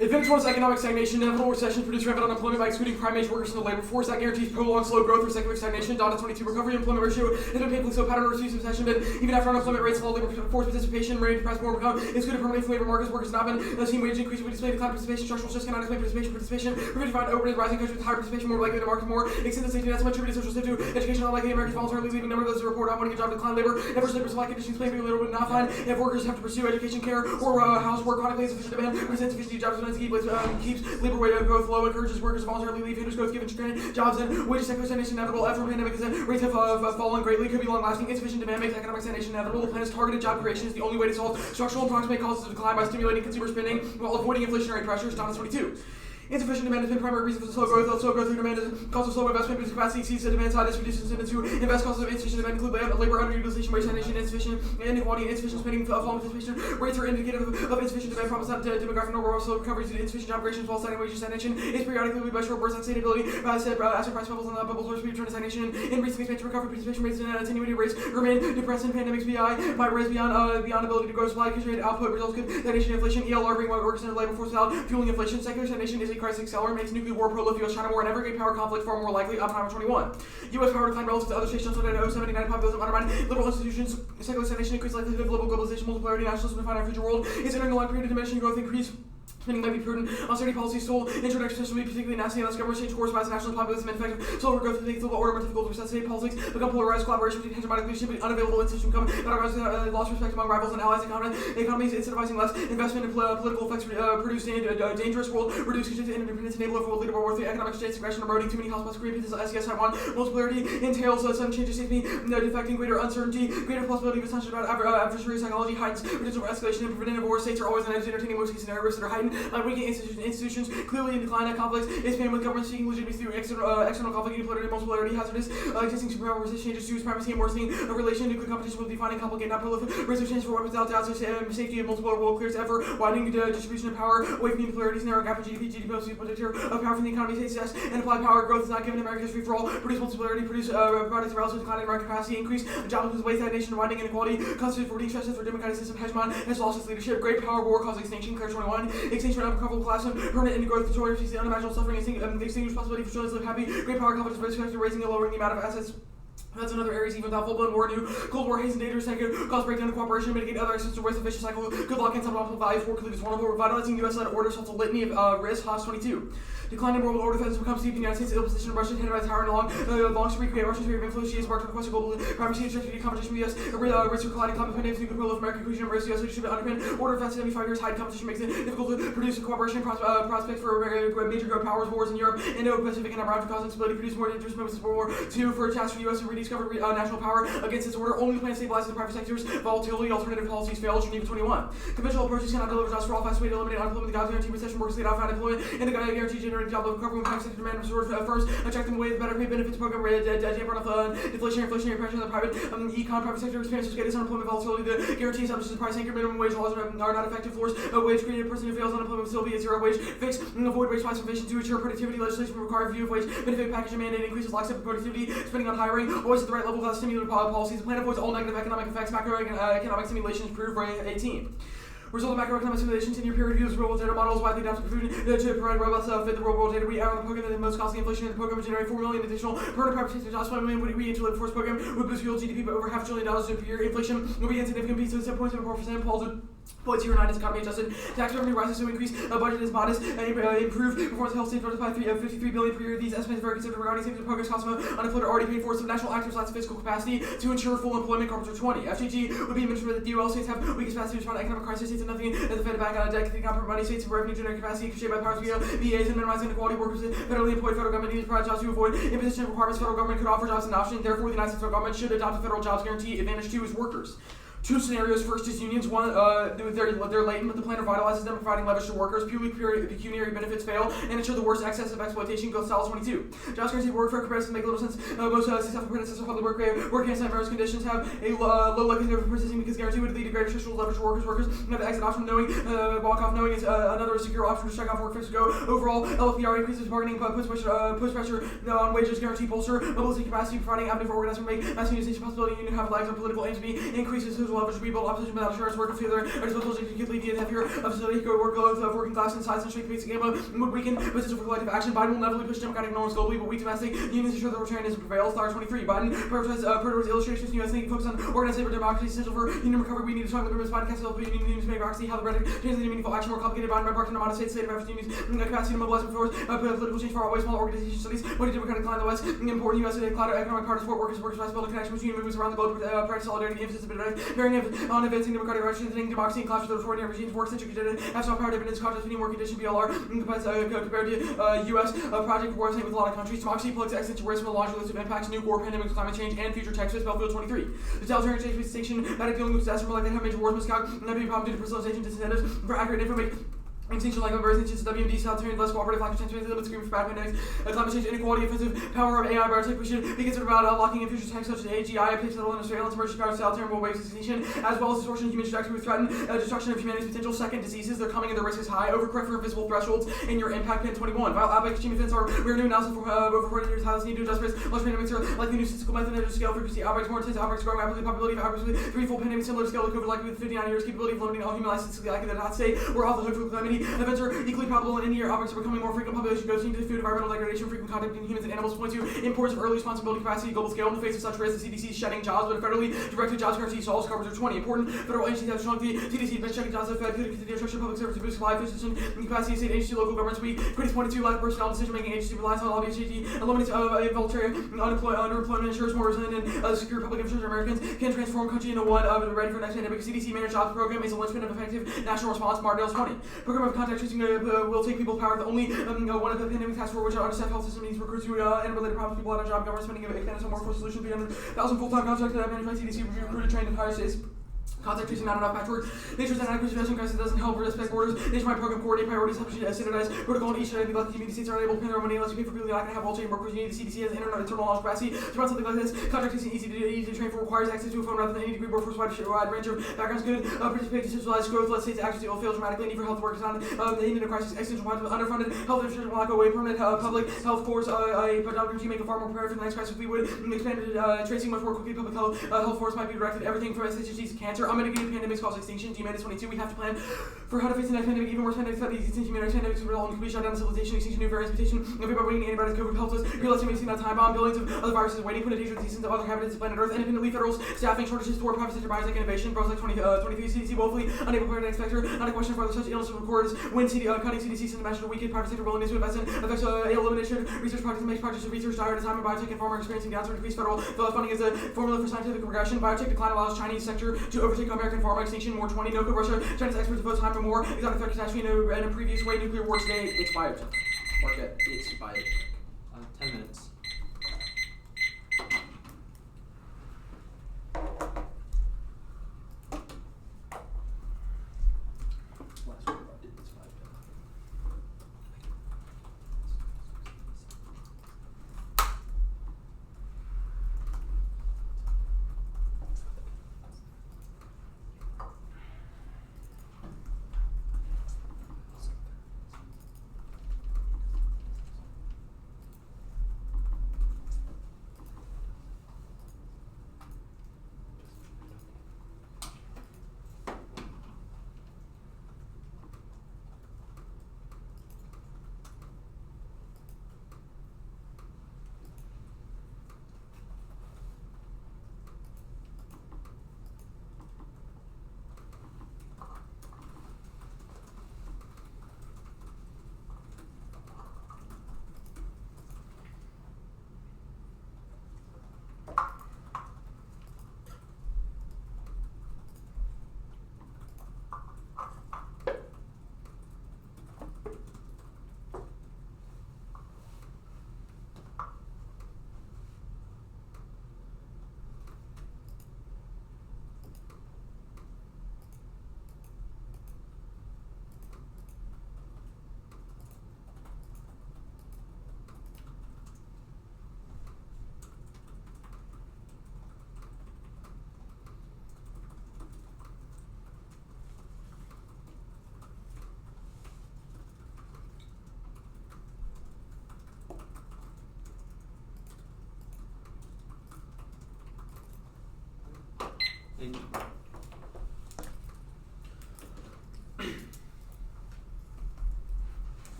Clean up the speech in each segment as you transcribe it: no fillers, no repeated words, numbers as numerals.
Advanced one's economic stagnation, inevitable recession, produce rampant unemployment by excluding prime age workers from the labor force. That guarantees prolonged slow growth or secular stagnation. Data 22 recovery employment ratio has been painfully slow pattern of recession recession, but even after unemployment rates fall, labor force participation rate depressed more become excluded permanently from labor markets. Workers have not been seen wage increase, we display decline participation, structural shifts cannot explain participation, prevent find open rising countries with higher participation more likely to market more, extended safety nets, much attributed social safety, education not likely, Americans voluntarily leaving, number of those who report not wanting a job decline labor, adverse labor supply conditions play a little bit not fine, if workers have to pursue education, care, or housework, chronically insufficient demand, presents sufficient jobs when keeps labor wage growth low, encourages workers to voluntarily leave, hinders growth given granted jobs and wages secular stagnation inevitable. After the pandemic, rates have fallen greatly, could be long lasting, insufficient demand makes economic stagnation inevitable. The plan is targeted job creation is the only way to solve structural and proximate causes of decline by stimulating consumer spending while avoiding inflationary pressures. Donna 22. Insufficient demand has been primary reason for the slow growth. Slow growth through demand is cause of slow investment because capacity exceeds the demand side. This reduces incentive to invest. Causes of insufficient demand include labor underutilization, wage stagnation, insufficient inequality, insufficient spending, falling participation rates are indicative of insufficient demand. Promise not demographic and overall slow recovery due to insufficient job creation, while stagnant wage stagnation is periodically by short bursts of sustainability. Asset price bubbles and bubbles or speed return to stagnation. In recent expansion recovery, participation rates and attenuated rates remain depressed in pandemics. BI might raise beyond ability to grow supply. Constrained output results could stagnation, inflation, ELR bring workers into the labor force without fueling inflation. Secular stagnation is a crisis accelerant. Makes nuclear war, prolific US-China war, and every great power conflict far more likely. Oppenheimer 21. U.S. power decline relative to other stations until 79 populism undermine liberal institutions. Secular stagnation increased likelihood of global globalization, multipolarity, nationalism, and finite future world is entering a long period of diminishing growth. Increase spending might be prudent. Austerity policies stole introduction will be particularly nasty unless government change course by national populism and effective slower growth to global order more difficult to resuscitate politics become polarized collaboration between hegemonic leadership and unavailable institutions become lost respect among rivals and allies. Economies incentivizing less investment in political effects produce dangerous world reduce interdependence enable for leader World War III economic states aggression eroding too many hospitals Korean pieces SES Taiwan multipolarity entails some changes seems to be defecting greater uncertainty greater possibility of assumption about adversary psychology heightens potential for escalation and preventative war states are always entertaining most case scenarios that are heightened by weakening institutions clearly in decline. Conflicts is paying with government seeking legitimacy through external conflict, unipolarity, multipolarity, hazardous, existing superpower resist changes to supremacy and worsening of relation. Nuclear competition will define and complicate, not proliferate. Risk of change for weapons without doubt, safety and multiple world clears ever widening the distribution of power away from unipolarities, narrow gap in GDP mostly predictor of power from the economy, success and apply power growth is not given America's free for all. Produce multipolarity, produce products relative to decline in American capacity, increase job with waste stagnation, widening inequality, constitute for reduced stresses for democratic system. Hegemon has lost its leadership. Great power war causes extinction. Clear 21. Extinction of unrecoverable class of permanent and growth control sees the unimaginable suffering and extinguished possibility for children to live happy. Great power confidence risk factor raising and lowering the amount of assets. That's another areas even without full-blown war, new Cold War, hasten dangerous, negative, cause breakdown of cooperation, mitigate other existential waste of vicious cycle, good luck and suboptimal values, war cleavage vulnerable, revitalizing U.S.-led order, solves a litany of risks, Haas 22. Decline in world order defense becomes deep in the United States, ill position of Russia, hindered by towering longs to recreate Russia's sphere of influence, she is marked for question global primacy and strategic competition with the U.S., risk of colliding climate pandemics, nuclear will of American inclusion, embrace U.S. leadership and underpin, order defense 75 years, high competition makes it difficult to produce cooperation, prospects for major growth powers, wars in Europe, Indo-Pacific and around causing stability, produce more dangerous moments of World War II for a chance for U.S. to rediscover national power against its order, only plan to stabilize the private sectors, volatility, alternative policies fail, Geneva 21. Conventional approaches cannot deliver jobs for all, fast way to eliminate unemployment, the guarantee recession, workers get out of unemployment, and the guarantee generating job recovery when private sector demand restored first, attract them away with better pay benefits program, damper inflationary pressure on the private private sector experiences greatest unemployment volatility, the guarantee establishes the price anchor, minimum wage laws are not effective floors, wage created a person who fails unemployment will still be at zero wage, fix, avoid wage price inflation to ensure productivity, legislation will require review of wage, benefit package and mandate increases lockstep productivity, spending on hiring, always at the right level without stimulative policies, the plan avoids all negative economic effects, macroeconomic simulations prove for 18. Result of macroeconomic simulations in your peer reviews, real world data models widely adapted to provide robust fit the real world data. We add on the program the most costly inflation in the program would generate 4 million additional permanent private sector jobs. 5 million would we into the force program would boost real GDP by over $500 billion per year. Inflation will be insignificant piece of 7.74%. Paul's 0.09 is economy adjusted. Tax revenue rises to increase. Budget is modest. Improve performance health state growth by 53 billion per year. These estimates vary considerably regarding savings and progress costs of unemployed are already paid for. Some national actors lack fiscal capacity to ensure full employment. Carpenter 20. FGG would be administered that the UL states have weakest capacity to respond to economic crisis. States have nothing at the Fed back on a deck. The compromise money states have revenue generating capacity shaped by powers via VAs and minimizing inequality. Workers federally employed federal government needs to provide jobs to avoid imposition of requirements. Federal government could offer jobs as an option. Therefore, the United States federal government should adopt a federal jobs guarantee advantage to its workers. Two scenarios. First is unions. One, they're latent, but the plan revitalizes them, providing leverage to workers. Purely pecuniary benefits fail and ensure the worst excess of exploitation goes to 22. Jobs guarantee work for comparison make little sense. Most successful predecessors of public work against adverse conditions have a low likelihood of persisting because guarantee would lead to greater social leverage for workers. Workers have the exit option knowing, walk off knowing is another secure option to strike off work fix to go. Overall, LFPR increases bargaining, puts pressure on wages, guarantee bolster mobilization capacity, providing avenue for organizing, make mass unionization possibility, union have legs on political aim to be increases as well. leverage, rebuild opposition without assurance, work together, or disposal to completely heavier of facility, workloads of working class and size and strength basic gamma would weaken potential for collective action. Biden will never push democratic norms globally, but weak domestic unions ensure that authoritarianism prevails. Star 23. Biden prioritizes illustrations in U.S. thinking focus on organized labor democracy essential for union recovery. We need to strong liberals. Biden casts help unions make democracy. How the rhetoric translates into meaningful action more complicated. Biden bipartisan amount of state of efforts unions capacity to mobilize force political change for our way small organization studies. What a democratic decline in the West. Important U.S. cloud economic power to support workers building connection between movements around the globe. Practice solidarity, emphasis bearing on advancing democratic rights, democracy and clash with authoritarian regimes. Work-centric agenda. National power dividends. Contrast between work condition BLR compared to U.S. project coordinate with a lot of countries. Democracy plugs excellent to risk with a large list of impacts, new war, pandemics, climate change, and future Texas. Belfield 23. The totalitarian change distinction that dealing with disaster like they have major wars, miscalc, and that be a problem due to personalization disincentives for accurate information. Extinction like birth, instance, WMD, South Turn, less cooperative, lack of transparency, limits, screaming for bad pandemics, climate change, inequality, offensive power of AI, biotech. We should be concerned about unlocking in future techs such as AGI, application of surveillance, emergency power, South Turn, world waves, extinction, as well as distortion of human trajectory with threaten destruction of humanity's potential. Second, diseases, they're coming and the risk is high. Overcorrect for invisible thresholds in your impact pin 21. While outbreak extreme events are we're new analysis for over 40 years, how this need to adjust risk. Large pandemics are like the new statistical method of scale frequency. Outbreaks more intense, outbreaks growing rapidly, probability of outbreaks with threefold pandemic similar to scale to COVID, likely with 59 years, capability of limiting all human life statistically likely that not state. We're off the hook for calamity. Events are equally probable in any year. Outbreaks are becoming more frequent. Population goes into food, environmental degradation, frequent contact between humans and animals. Point to importance of early responsibility capacity, global scale. In the face of such risk, the CDC is shedding jobs, but a federally directed jobs guarantee solves coverage of 20. Important federal agencies have shrunk the CDC has checking jobs. The Fed could continue to structure public service to boost supply efficiency and capacity. State agency, local governments. We critics pointed to lack of personnel decision making agency reliance on lobby agency, eliminates voluntary underemployment, ensures more resilient and secure public infrastructure. Americans can transform country into one ready for next pandemic. CDC managed jobs program is a linchpin of effective national response. Martindale's 20. Program of contact tracing will take people's power. The only one of the pandemic task force which our understaffed health system needs recruits who and related problems, people out of job, government spending, expanded some workforce solution, 300,000 full-time contracts that managed by CDC recruited, trained in higher states. Contact tracing not enough patchwork. Nature's inadequate suggestion crisis doesn't help respect borders. Nationwide program coordinate priorities, help standardize protocol in each and every local community. States are unable to pay their money unless you pay for people not going to have all-chain workers. You need the CDC has internal knowledge capacity to run something like this. Contact tracing easy to train for, requires access to a phone rather than any degree workforce wide range of backgrounds. Good participate decentralized growth. Let states access to will fail dramatically. Need for health workers on the end of crisis. Extension wide with underfunded health infrastructure will not go away. Permanent public health force a predominant make a far more prepared for the next crisis. We would expand tracing much more quickly. Public health force might be directed everything from SHGs to cancer. Unmitigated pandemics cause extinction. G-22. We have to plan for how to face the next pandemic. Even worse pandemics that these extinction pandemics will result in complete shutdown, civilization, extinction, new variants, mutation. If about bringing antibiotics, COVID helps us realize we that time bomb. Billions of other viruses waiting for the dangerous diseases of other inhabitants of planet Earth. Independently, federal staffing shortages, poor private sector biotech innovation. Bros like 23 CDC woefully unable to predict expector. Not a question of whether such illness will record is when cutting CDC sends a message to weaken private sector willingness to invest in affects elimination research projects and makes projects of research dire at a time in biotech and pharma experiencing downturn. Increased federal funding is a formula for scientific progression. Biotech decline allows Chinese sector to overtake American pharma. Extinction more 20. No Russia. China's experts devote time for more exotic threat catastrophe in a previous way. Nuclear war today. It's biotech. Mark it. It's biotech. 10 minutes.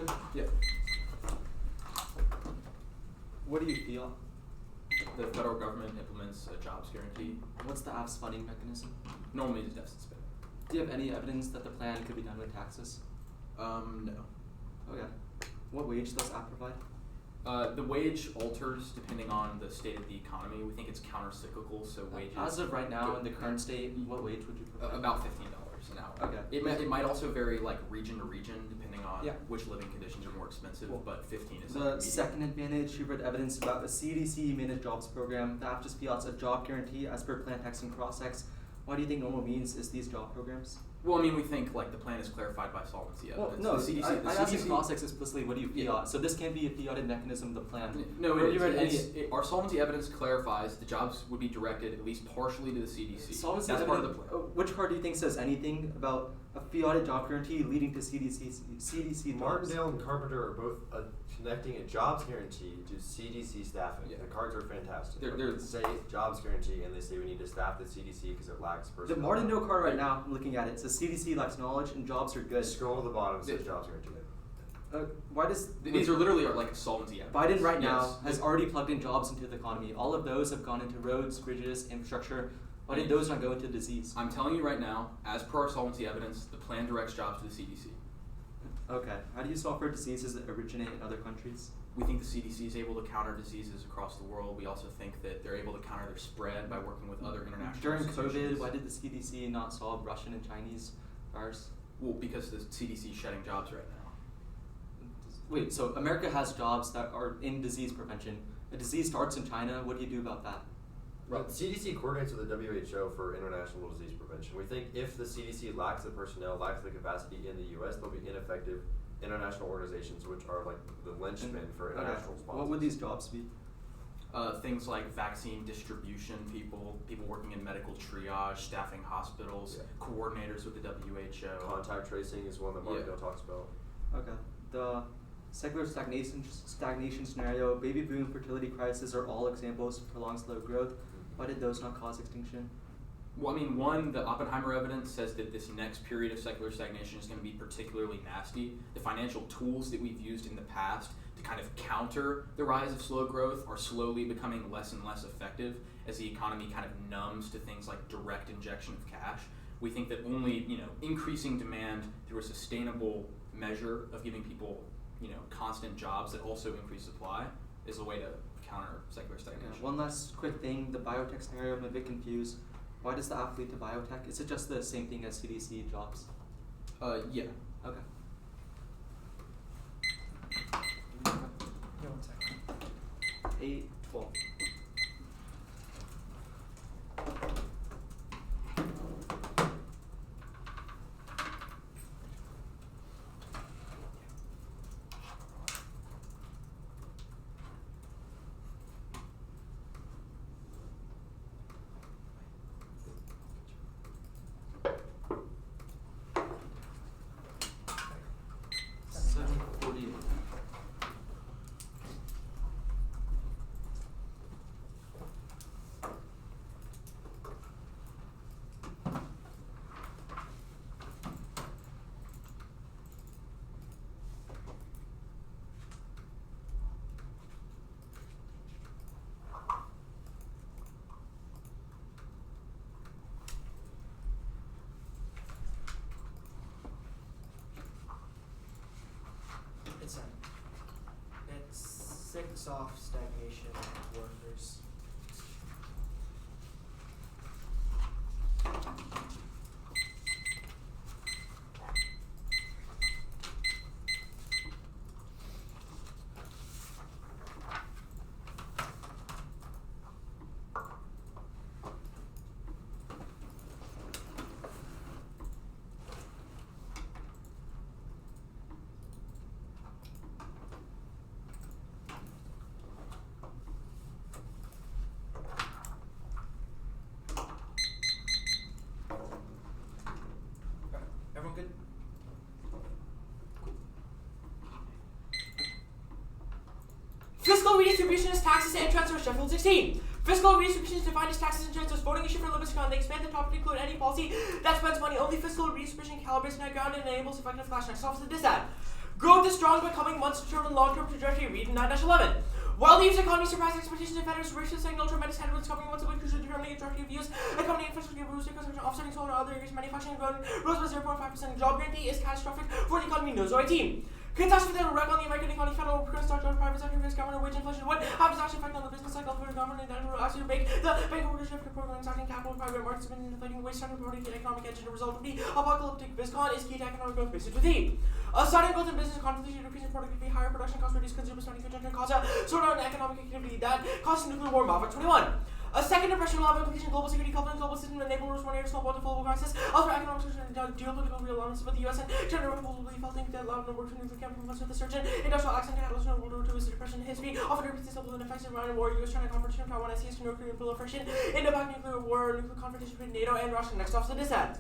open? Yeah. What do you feel? The federal government implements a jobs guarantee. What's the app's funding mechanism? Normally it's deficit spending. Do you have any evidence that the plan could be done with taxes? No. Okay. What wage does app provide? The wage alters depending on the state of the economy. We think it's counter-cyclical, so wages... As of right now, in the current state, what wage would you provide? About $15 an hour. Okay. It might also vary like region to region depending on Yeah. which living conditions are more expensive, Cool. but 15 is The like median. second advantage, you read evidence about the CDC managed jobs program. The app just fiats a job guarantee as per plan text and cross-text. Why do you think normal means is these job programs? Well, I mean, we think like the plan is clarified by solvency evidence. Well, no, the CDC, I asked in CDC cross-text explicitly, what do you fiat? Yeah. So this can't be a fiated mechanism of the plan. No, Have you read our solvency evidence clarifies the jobs would be directed at least partially to the CDC. Solvency That's part of the evidence- plan. Which part do you think says anything about a fiated job guarantee leading to CDC jobs? Martindale and Carpenter are both connecting a jobs guarantee to CDC staffing. Yeah. The cards are fantastic. They're- They say jobs guarantee, and they say we need to staff the CDC because it lacks The personnel. Martindale card right now, I'm looking at it, says CDC lacks knowledge and jobs are good. Scroll to the bottom, it says Yeah. jobs guarantee. Why does These are literally like solvency evidence. Biden right now Yes. has already plugged in jobs into the economy. All of those have gone into roads, bridges, infrastructure. Why did those not go into disease? I'm telling you right now, as per our solvency evidence, the plan directs jobs to the CDC. Okay. How do you solve for diseases that originate in other countries? We think the CDC is able to counter diseases across the world. We also think that they're able to counter their spread by working with other international During institutions. COVID, why did the CDC not solve Russian and Chinese virus? Well, because the CDC is shedding jobs right now. Wait, so America has jobs that are in disease prevention. A disease starts in China. What do you do about that? Right. CDC coordinates with the WHO for international disease prevention. We think if the CDC lacks the personnel, lacks the capacity in the U.S., there'll be ineffective international organizations, which are like the linchpin for international responses. What would these jobs be? Things like vaccine distribution, people working in medical triage, staffing hospitals, Yeah. coordinators with the WHO. Contact tracing is one that Martindale talks about. Okay. The secular stagnation scenario, baby boom, fertility crisis are all examples of prolonged slow growth. Why did those not cause extinction? Well, I mean, one, the Oppenheimer evidence says that this next period of secular stagnation is going to be particularly nasty. The financial tools that we've used in the past to kind of counter the rise of slow growth are slowly becoming less and less effective as the economy kind of numbs to things like direct injection of cash. We think that only, increasing demand through a sustainable measure of giving people, constant jobs that also increase supply is a way to counter secular stagnation. Yeah, one last quick thing, the biotech scenario, I'm a bit confused. Why does the app lead to biotech? Is it just the same thing as CDC jobs? Yeah. Okay. Yeah, 1 second. 8:12. It's 6 off stagnation workers. Everyone good? Fiscal redistribution is taxes and transfers, Sheffield 16. Fiscal redistribution is defined as taxes and transfers. Voting issue for Libiscon. They expand the topic to include any policy that spends money. Only fiscal redistribution calibrates net ground and enables effective clash next solves the disad. Growth is strong, but coming months determine long-term trajectory. Read 9-11. While the U.S. economy surpassed expectations, the Fed is signal tremendous headwinds coming months will be crucial to determining the trajectory of U.S. economy and fiscal boosting consumption, offsetting solar and other areas. Manufacturing growth rose by 0.5%. Job guarantee is catastrophic for the economy. Knows OIT. Catastrophe that will wreck on the American economy. Federal workers start on private sector risk government wage inflation would have disaster effect on the business cycle for the government, and that will actually make the bank workers shift to programs attacking capital private markets and inflating wage starting promoting the economic engine. The result of the apocalyptic BizCon is key to economic growth based on the sudden growth in business conflict, decreasing productivity, higher production costs, reduced consumer spending, conjunction cause a slowdown in economic activity that causes nuclear war. Maverick 21. A second depression will have implications global security, conflict, global system, enable responding to small global crisis. Elsewhere, economic social and geopolitical realignments with the U.S. and China will be felting that loud number of nuclear chemical weapons with the surge in industrial accident catalyst in World War II is the depression in history. Often repeats itself with an effects of Iran war, U.S.-China confrontation, Taiwan, SES, nuclear proliferation, Indo-Pak nuclear war, nuclear confrontation between NATO and Russia. Next off the dissent.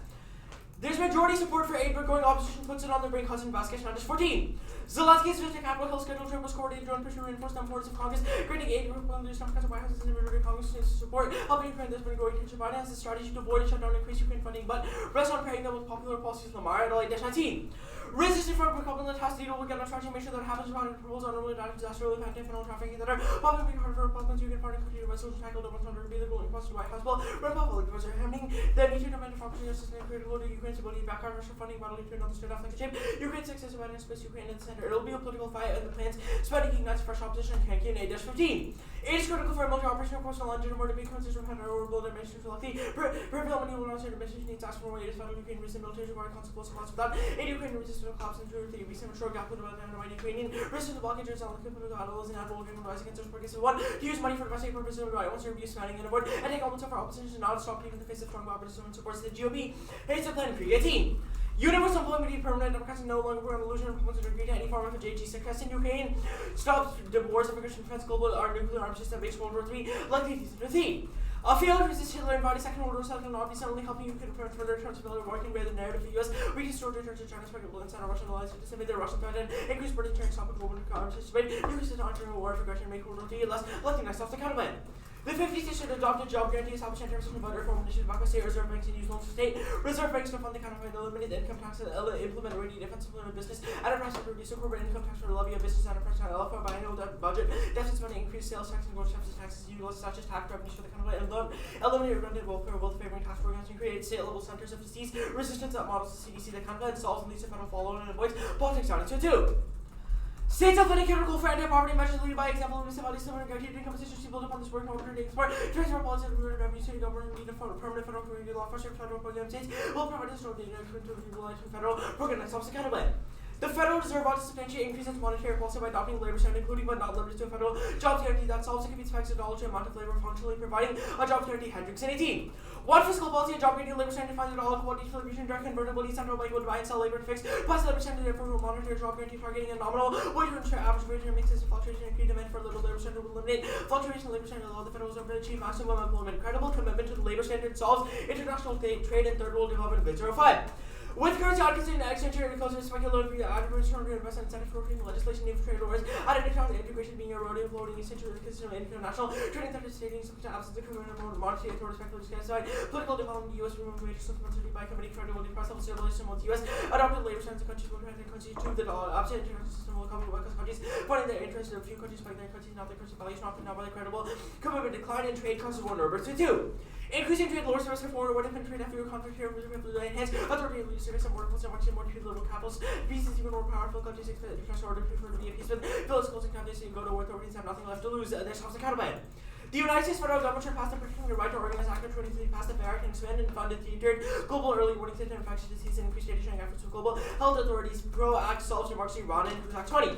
There's majority support for aid, but growing opposition puts it on the brink, causing basket 9-14. Zelensky's visit to Capitol Hill scheduled trip was coordinated during push to reinforce the importance of Congress, granting aid to Republicans, Democrats, and White House, and the majority of Congress to support helping Ukraine. There's been growing tension. Biden has a strategy to avoid and shut down increased Ukraine funding, but rests on pairing them with popular policies. Lamar at LA-19. Resistance from Republicans has to deal with getting strategy to make sure that happens about proposals on really bad disaster relief and fentanyl trafficking that are probably being hard for Republicans. You can find a country to resolution tackle that was under be the goal imposed to the White House. Well, Republicans are hemming the need to demand democracy and assistance critical to Ukraine's ability to back out Russia funding bodily to another state off like a chip. Ukraine's success about space Ukraine in the center. It'll be a political fight, and the plans spreading ignites fresh opposition. Can't get 8-15. It is critical for a military operation of course in London where the big concerns from Hunter or build administration for lucky. Prevail many will not say the administration needs to ask for more aid as federal Ukraine recent military required consequences without aid Ukraine resistance collapse and through the recent short gap with the Ukrainian resistance to blockage and the political battles and admiral Ukraine rise against those progressive one to use money for domestic purposes right wants to abuse spending and avoid and take almost for opposition to not stop even in the face of strong opposition and supports the GOP. Hates the plan pre 18. Universal employment permanent Democrats no longer put an illusion of Republicans agree to any form of a JG success in Ukraine. Stops the wars of immigration defense global our nuclear arms system makes World War III likely to theme. A failed resist Hitler and body second world war cycle not be suddenly helping Ukraine prevent further transferability of working with the narrative of the US. We can store return to China's pregnant balance and Russian allies to disseminate their Russian threat and increase burden turning stop with global arms system. Use it to enter a war for aggression and make World War III less likely next off the counterplan. The 50 states should adopt a job guarantee establishing 10% voter reform initiatives backed by state reserve banks and use loans to state reserve banks to fund the counterplan, eliminate the income tax and implement already defensive limit business enterprise to reduce the corporate income tax for the levy of business enterprise tax alpha by annual budget deficit spending, increase sales tax and growth taxes utilize such as tax revenues for the counterplan and eliminate redundant welfare wealth favoring tax programs and create state level centers of disease resistance that models the CDC. The counterplan solves and leads to federal follow and avoids politics down into two. States have been critical for anti-poverty measures lead by example of municipalities similar guaranteed income positions to build upon this work in order to export transfer policy of revenue to the government need a permanent federal community law for federal program states will provide a strong data to utilize federal program that solves the counterplan. The Federal Reserve wants to substantially increase its monetary policy by adopting labor standards, including but not limited to a federal jobs guarantee that solves and expects a dollar to amount of labor functionally providing a jobs guarantee. Hendricks in 18. One fiscal policy, a job guarantee labor standard defines a dollar quality distribution direct convertibility central bank will buy and sell labor to fix. Plus labor standard therefore will monitor job guarantee targeting a nominal wage to ensure average wage and mixes fluctuation and create demand for little labor standard will eliminate fluctuation labor standard allow the Federal Reserve to achieve maximum employment. Credible commitment to the labor standard solves international trade and third world development. 05. With currency outcasting and exchange rate closer to speculative via adequate return to investment incentive for creating legislation need for trade wars, added account integration being eroded, bloating essentially consistent international trading that is stating some absence of criminal monetary authority speculative side, political development, U.S. removed major responsibility by committing credibility, price level stabilization with U.S. adopted labor standards of countries will try to countries to the dollar, absent international system will come with countries, finding their interests in a few countries by their countries, not their currency values, not by their credible commitment, decline in trade causes war numbers to 2. Increasing trade lowers the risk of foreign what if trade after your conflict here with enhance authority of service and workforce and watching more trade liberal capitals. These even more powerful countries expect international order prefer to be appeasement. Phyllis closing countries and go to war authorities have nothing left to lose. Their stops the counterplan. The United States federal government should pass the Protecting Your Right to Organize Act of 23, pass the FAIR Act, and expand and fund the third global early warning system of infectious disease and increased data sharing efforts with global health authorities. Pro Act solves democracy, Iran, and Act 20.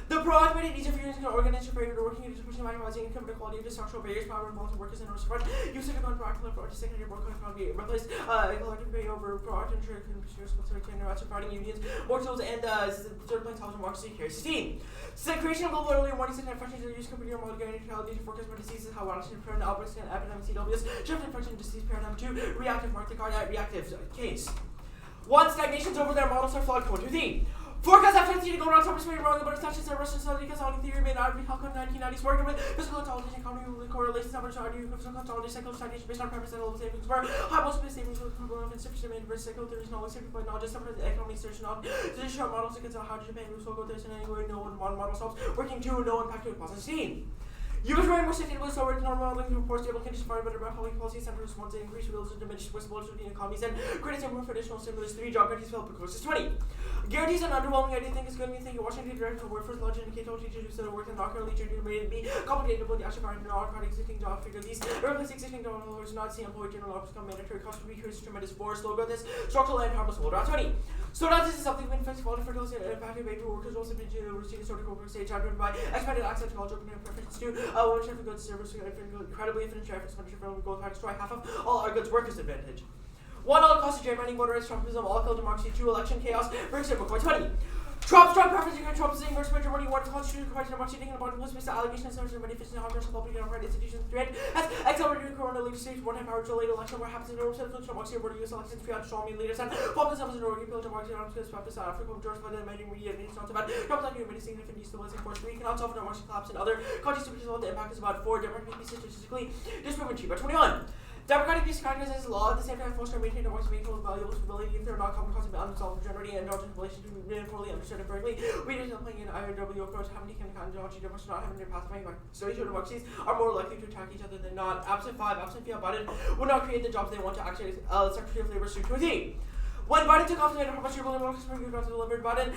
The Pro Act made it easier for unions to organize your favorite working units, pushing maximizing income inequality of the structural barriers, power involving workers and support. Use of a proactive approach to secondary work economy, replace collective pay over proactive ensure consumers and rights providing unions more tools and third place helps democracy here. 16. So creation of global early warning system infections are used computer model guaranteed to forecast more diseases, how Washington prevent outbreaks and epidemic CWS, shift infection disease paradigm 2, reactive mark the card at reactive case. 1. Stagnations over their models are flawed. 1, 2, 3. Forecast after the go around top of wrong about such as a Russian study because all the theory made out of the 1990s working with physical intelligence and economy correlations average value physical intelligence cycle stagnation based on premise and level savings where high most of the savings with component of insufficient inverse cycle theories knowledge simplified knowledge just separate the economy search not traditional models against how Japan moves will go there in any way no one model solves working to no impact to a positive scene. U.S. running more sustainable so we're normal modeling to report stable conditions for better public policy centers once they increase realism diminish visibility in economies and create a more traditional stimulus 3 job guarantees fail precocious 20. Guarantees an underwhelming idea think is good and you think Washington director work for large indicate told teachers who said work and not currently to made it be complicated but the actual part not existing job figure these replace existing job holders not see employee general office become mandatory cost to be increased tremendous force low growth is structural and harmless hold around 20. So now this is something been flexible for fertility and impacting baby workers also been to receive sort of corporate stage driven by expanded access to college open preference to ownership of goods service incredibly efficient share expenditure for gold packs destroy half of all our goods workers advantage. 1 all cost of gerrymandering voter Trumpism all killed democracy 2 election chaos brings it before 20. Trump's strong preference against Trump's inverse majority 1 constitution requires democracy taking about police allegations of many efficient hard public and private institutions 3 has accelerated corona league stage 1 power to late election where happens in Europe influence democracy over US elections 3 strong leaders and focus on the Norway people democracy on because Trump is Africa George Floyd and many media it's not about Trump's not doing many significant destabilizing force we cannot solve democracy collapse in other countries to the impact is about 4 democratic pieces statistically disproven cheap by 21. Democratic peace recognizes law at the same time forced to maintain democracy making valuable stability if they're not common cause of unresolved generating and indulgent relation to be poorly understood and correctly. We are playing an IRW approach how many can ideology democracy not having their pathway studies or democracies are more likely to attack each other than not. Absent 5, absent Fiat Biden would not create the jobs they want to actually Secretary of Labor soon to a T. When Biden took office, how much rural democracy delivered Biden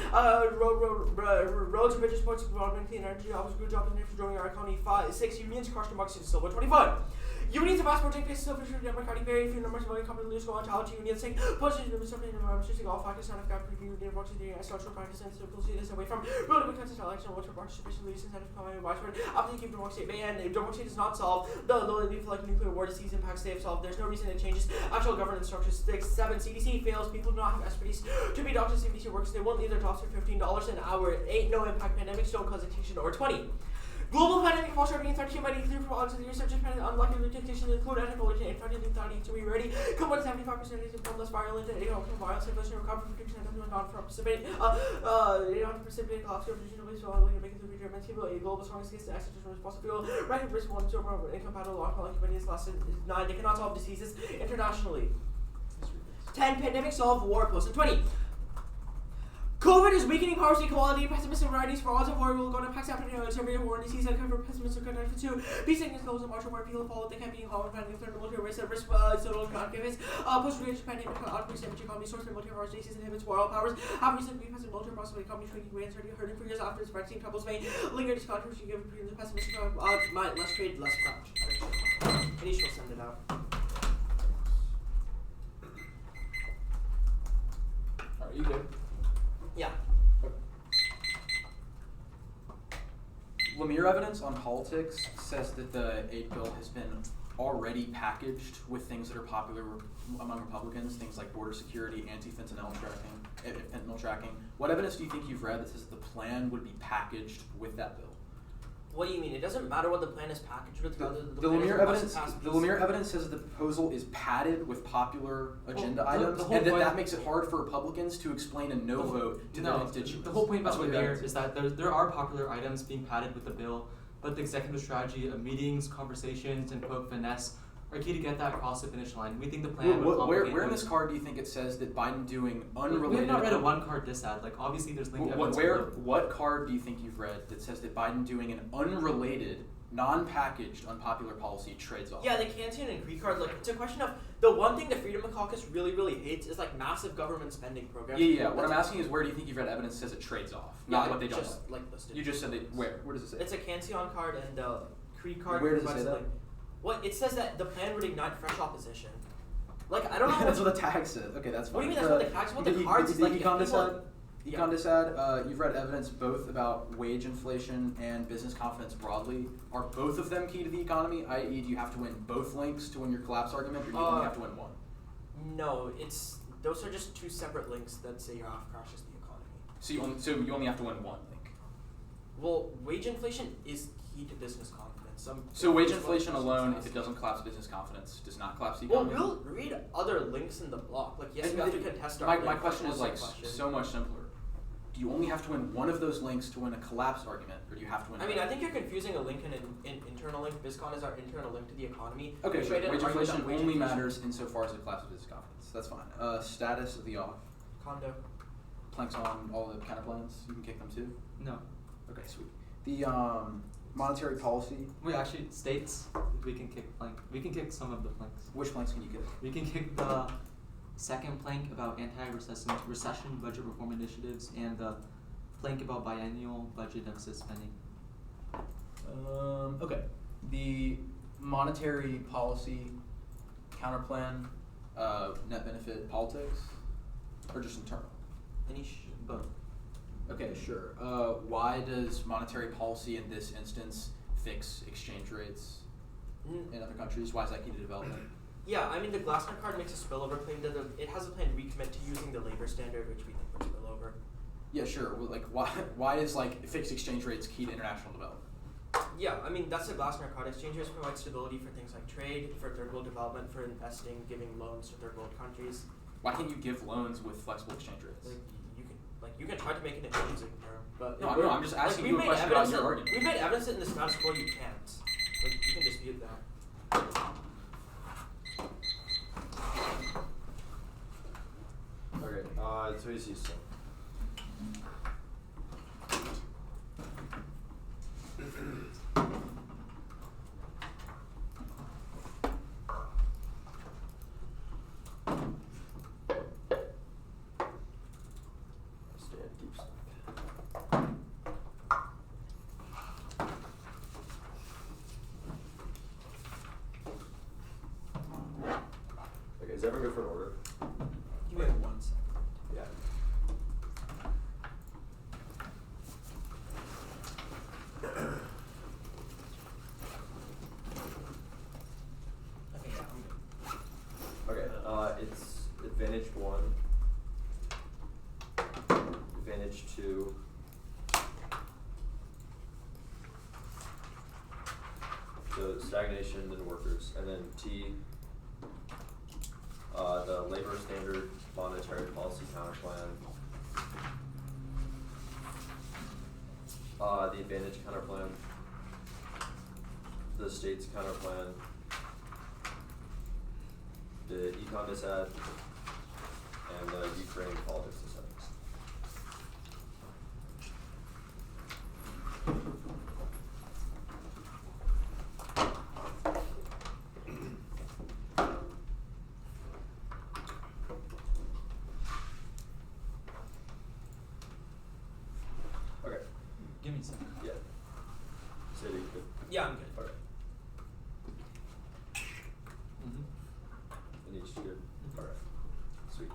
roads, bridges, ports, development, clean energy, jobs, good jobs, and growing our economy. 6 unions crushed democracy to silver 25. Unions of passport take places of democratic very few numbers of voting companies lose go on to unions take positive numbers of membership all factors and effect review democracy and social practice and civil leaders away from rural because election which for participation leaders instead of common watchword after they keep democracy at bay and if democracy does not solve the need for like nuclear war disease impacts they have solved there's no reason it changes actual governance structures 6 7 CDC fails people do not have expertise to be doctors CDC works they won't leave their jobs for $15 an hour 8 no impact pandemics don't cause extinction or 20. Global pandemic falls short against 13 by clear for odds of the research dependent on likely mutation to include anticoagulation and infected lethality to be ready. Come on 75% is become less virulent and viral circulation recover from 50% of non precipitate precipitate collapse of regional so like making the region people a global strongest case to access to fossil fuel rapid risk 1 to incompatible alcoholic companies last 9 they cannot solve diseases internationally. 10 pandemic solve war post 20. COVID is weakening powers equality, pessimistic varieties for odds of war will go to packs after the survey of war and disease and cover pessimistic good for 2. Peace sickness goes in martial where people follow they can't be involved in fighting third military race at risk so activists post-radiation pandemic outbreaks damage economy source and military powers disease inhibits war powers have recently passed military possibly economy shrinking away and starting hurting for years after its vaccine troubles may linger this controversy given the pessimistic might less trade less crouch. At least she'll send it out. Are you good? Yeah. Lemire evidence on politics says that the aid bill has been already packaged with things that are popular among Republicans, things like border security, anti-fentanyl tracking. What evidence do you think you've read that says that the plan would be packaged with that bill? What do you mean? It doesn't matter what the plan is packaged with. The Lemire evidence says that the proposal is padded with popular agenda items, and that makes it hard for Republicans to explain a no vote to their constituents. The whole point about Lemire is that there are popular items being padded with the bill, but the executive strategy of meetings, conversations, and quote finesse are key to get that across the finish line. We think the plan where in this card do you think it says that Biden doing unrelated? We have not read a one-card diss ad. Like obviously, there's linked evidence. What card do you think you've read that says that Biden doing an unrelated, non-packaged, unpopular policy trades off? Yeah, the Canton and Greek card. Like it's a question of the one thing the Freedom Caucus really hates is like massive government spending programs. Yeah. What I'm asking is where do you think you've read evidence that says it trades off? Not what they don't. Just like listed. You just said that. Where does it say? It's a Cantillon card and the Creed card. Where does it say that? What it says that the plan would ignite fresh opposition. Like I don't know. That's what the tag says. Okay, that's fine. What do you mean that's what the tag says? What the cards is like? Econ Disad, you've read evidence both about wage inflation and business confidence broadly. Are both of them key to the economy? I.e., do you have to win both links to win your collapse argument, or do you only have to win one? No, those are just two separate links that say your off crashes the economy. So you only have to win one link. Well, wage inflation is key to business confidence. So wage inflation alone, if it doesn't collapse business confidence, does not collapse the economy? Well, we'll read other links in the block. Like, yes, we have to contest our My question is like so much simpler. do you only have to win one of those links to win a collapse argument, or do you have to win? I mean, both? I think you're confusing a link and an internal link. BizCon is our internal link to the economy. Okay, We sure. traded Wage an argument inflation on wage only inflation. matters insofar as it collapses business confidence. That's fine. Status of the off. Condo. Planks on all the counterplans. You can kick them too. No. Okay, sweet. The monetary policy. Wait, actually, states, we can kick plank. We can kick some of the planks. Which planks can you kick? We can kick the second plank about recession budget reform initiatives and the plank about biennial budget deficit spending. Okay. The monetary policy counterplan, net benefit politics, or just internal? Both. Okay, sure. Why does monetary policy in this instance fix exchange rates in other countries? Why is that key to development? Yeah, I mean, the Glassner card makes a spillover claim that it has a plan to recommit to using the labor standard, which we think would spill over. Yeah, sure. Well, like, why is like fixed exchange rates key to international development? Yeah, I mean, that's the Glassner card. Exchanges provide stability for things like trade, for third world development, for investing, giving loans to third world countries. Why can't you give loans with flexible exchange rates? You can try to make it an intrinsic term, but No, I'm just asking you a we've made question about evidence your that- argument. We've made evidence that in the status quo you can't. Like, you can dispute that. Okay, so you see some. Stand deep stack. Okay, is everyone good for an order? Give me 1 second. Yeah. Okay, yeah, I'm good. Okay, it's advantage 1, advantage 2, so stagnation and workers, and then T, the labor standard monetary policy counterplan, the advantage counterplan, the states counterplan, the econ dissad, and the Ukraine politics dissad. Okay, Give me a second. yeah. City, good. Yeah, I'm good. Okay. Mm-hmm. And each good. Alright. Sweet.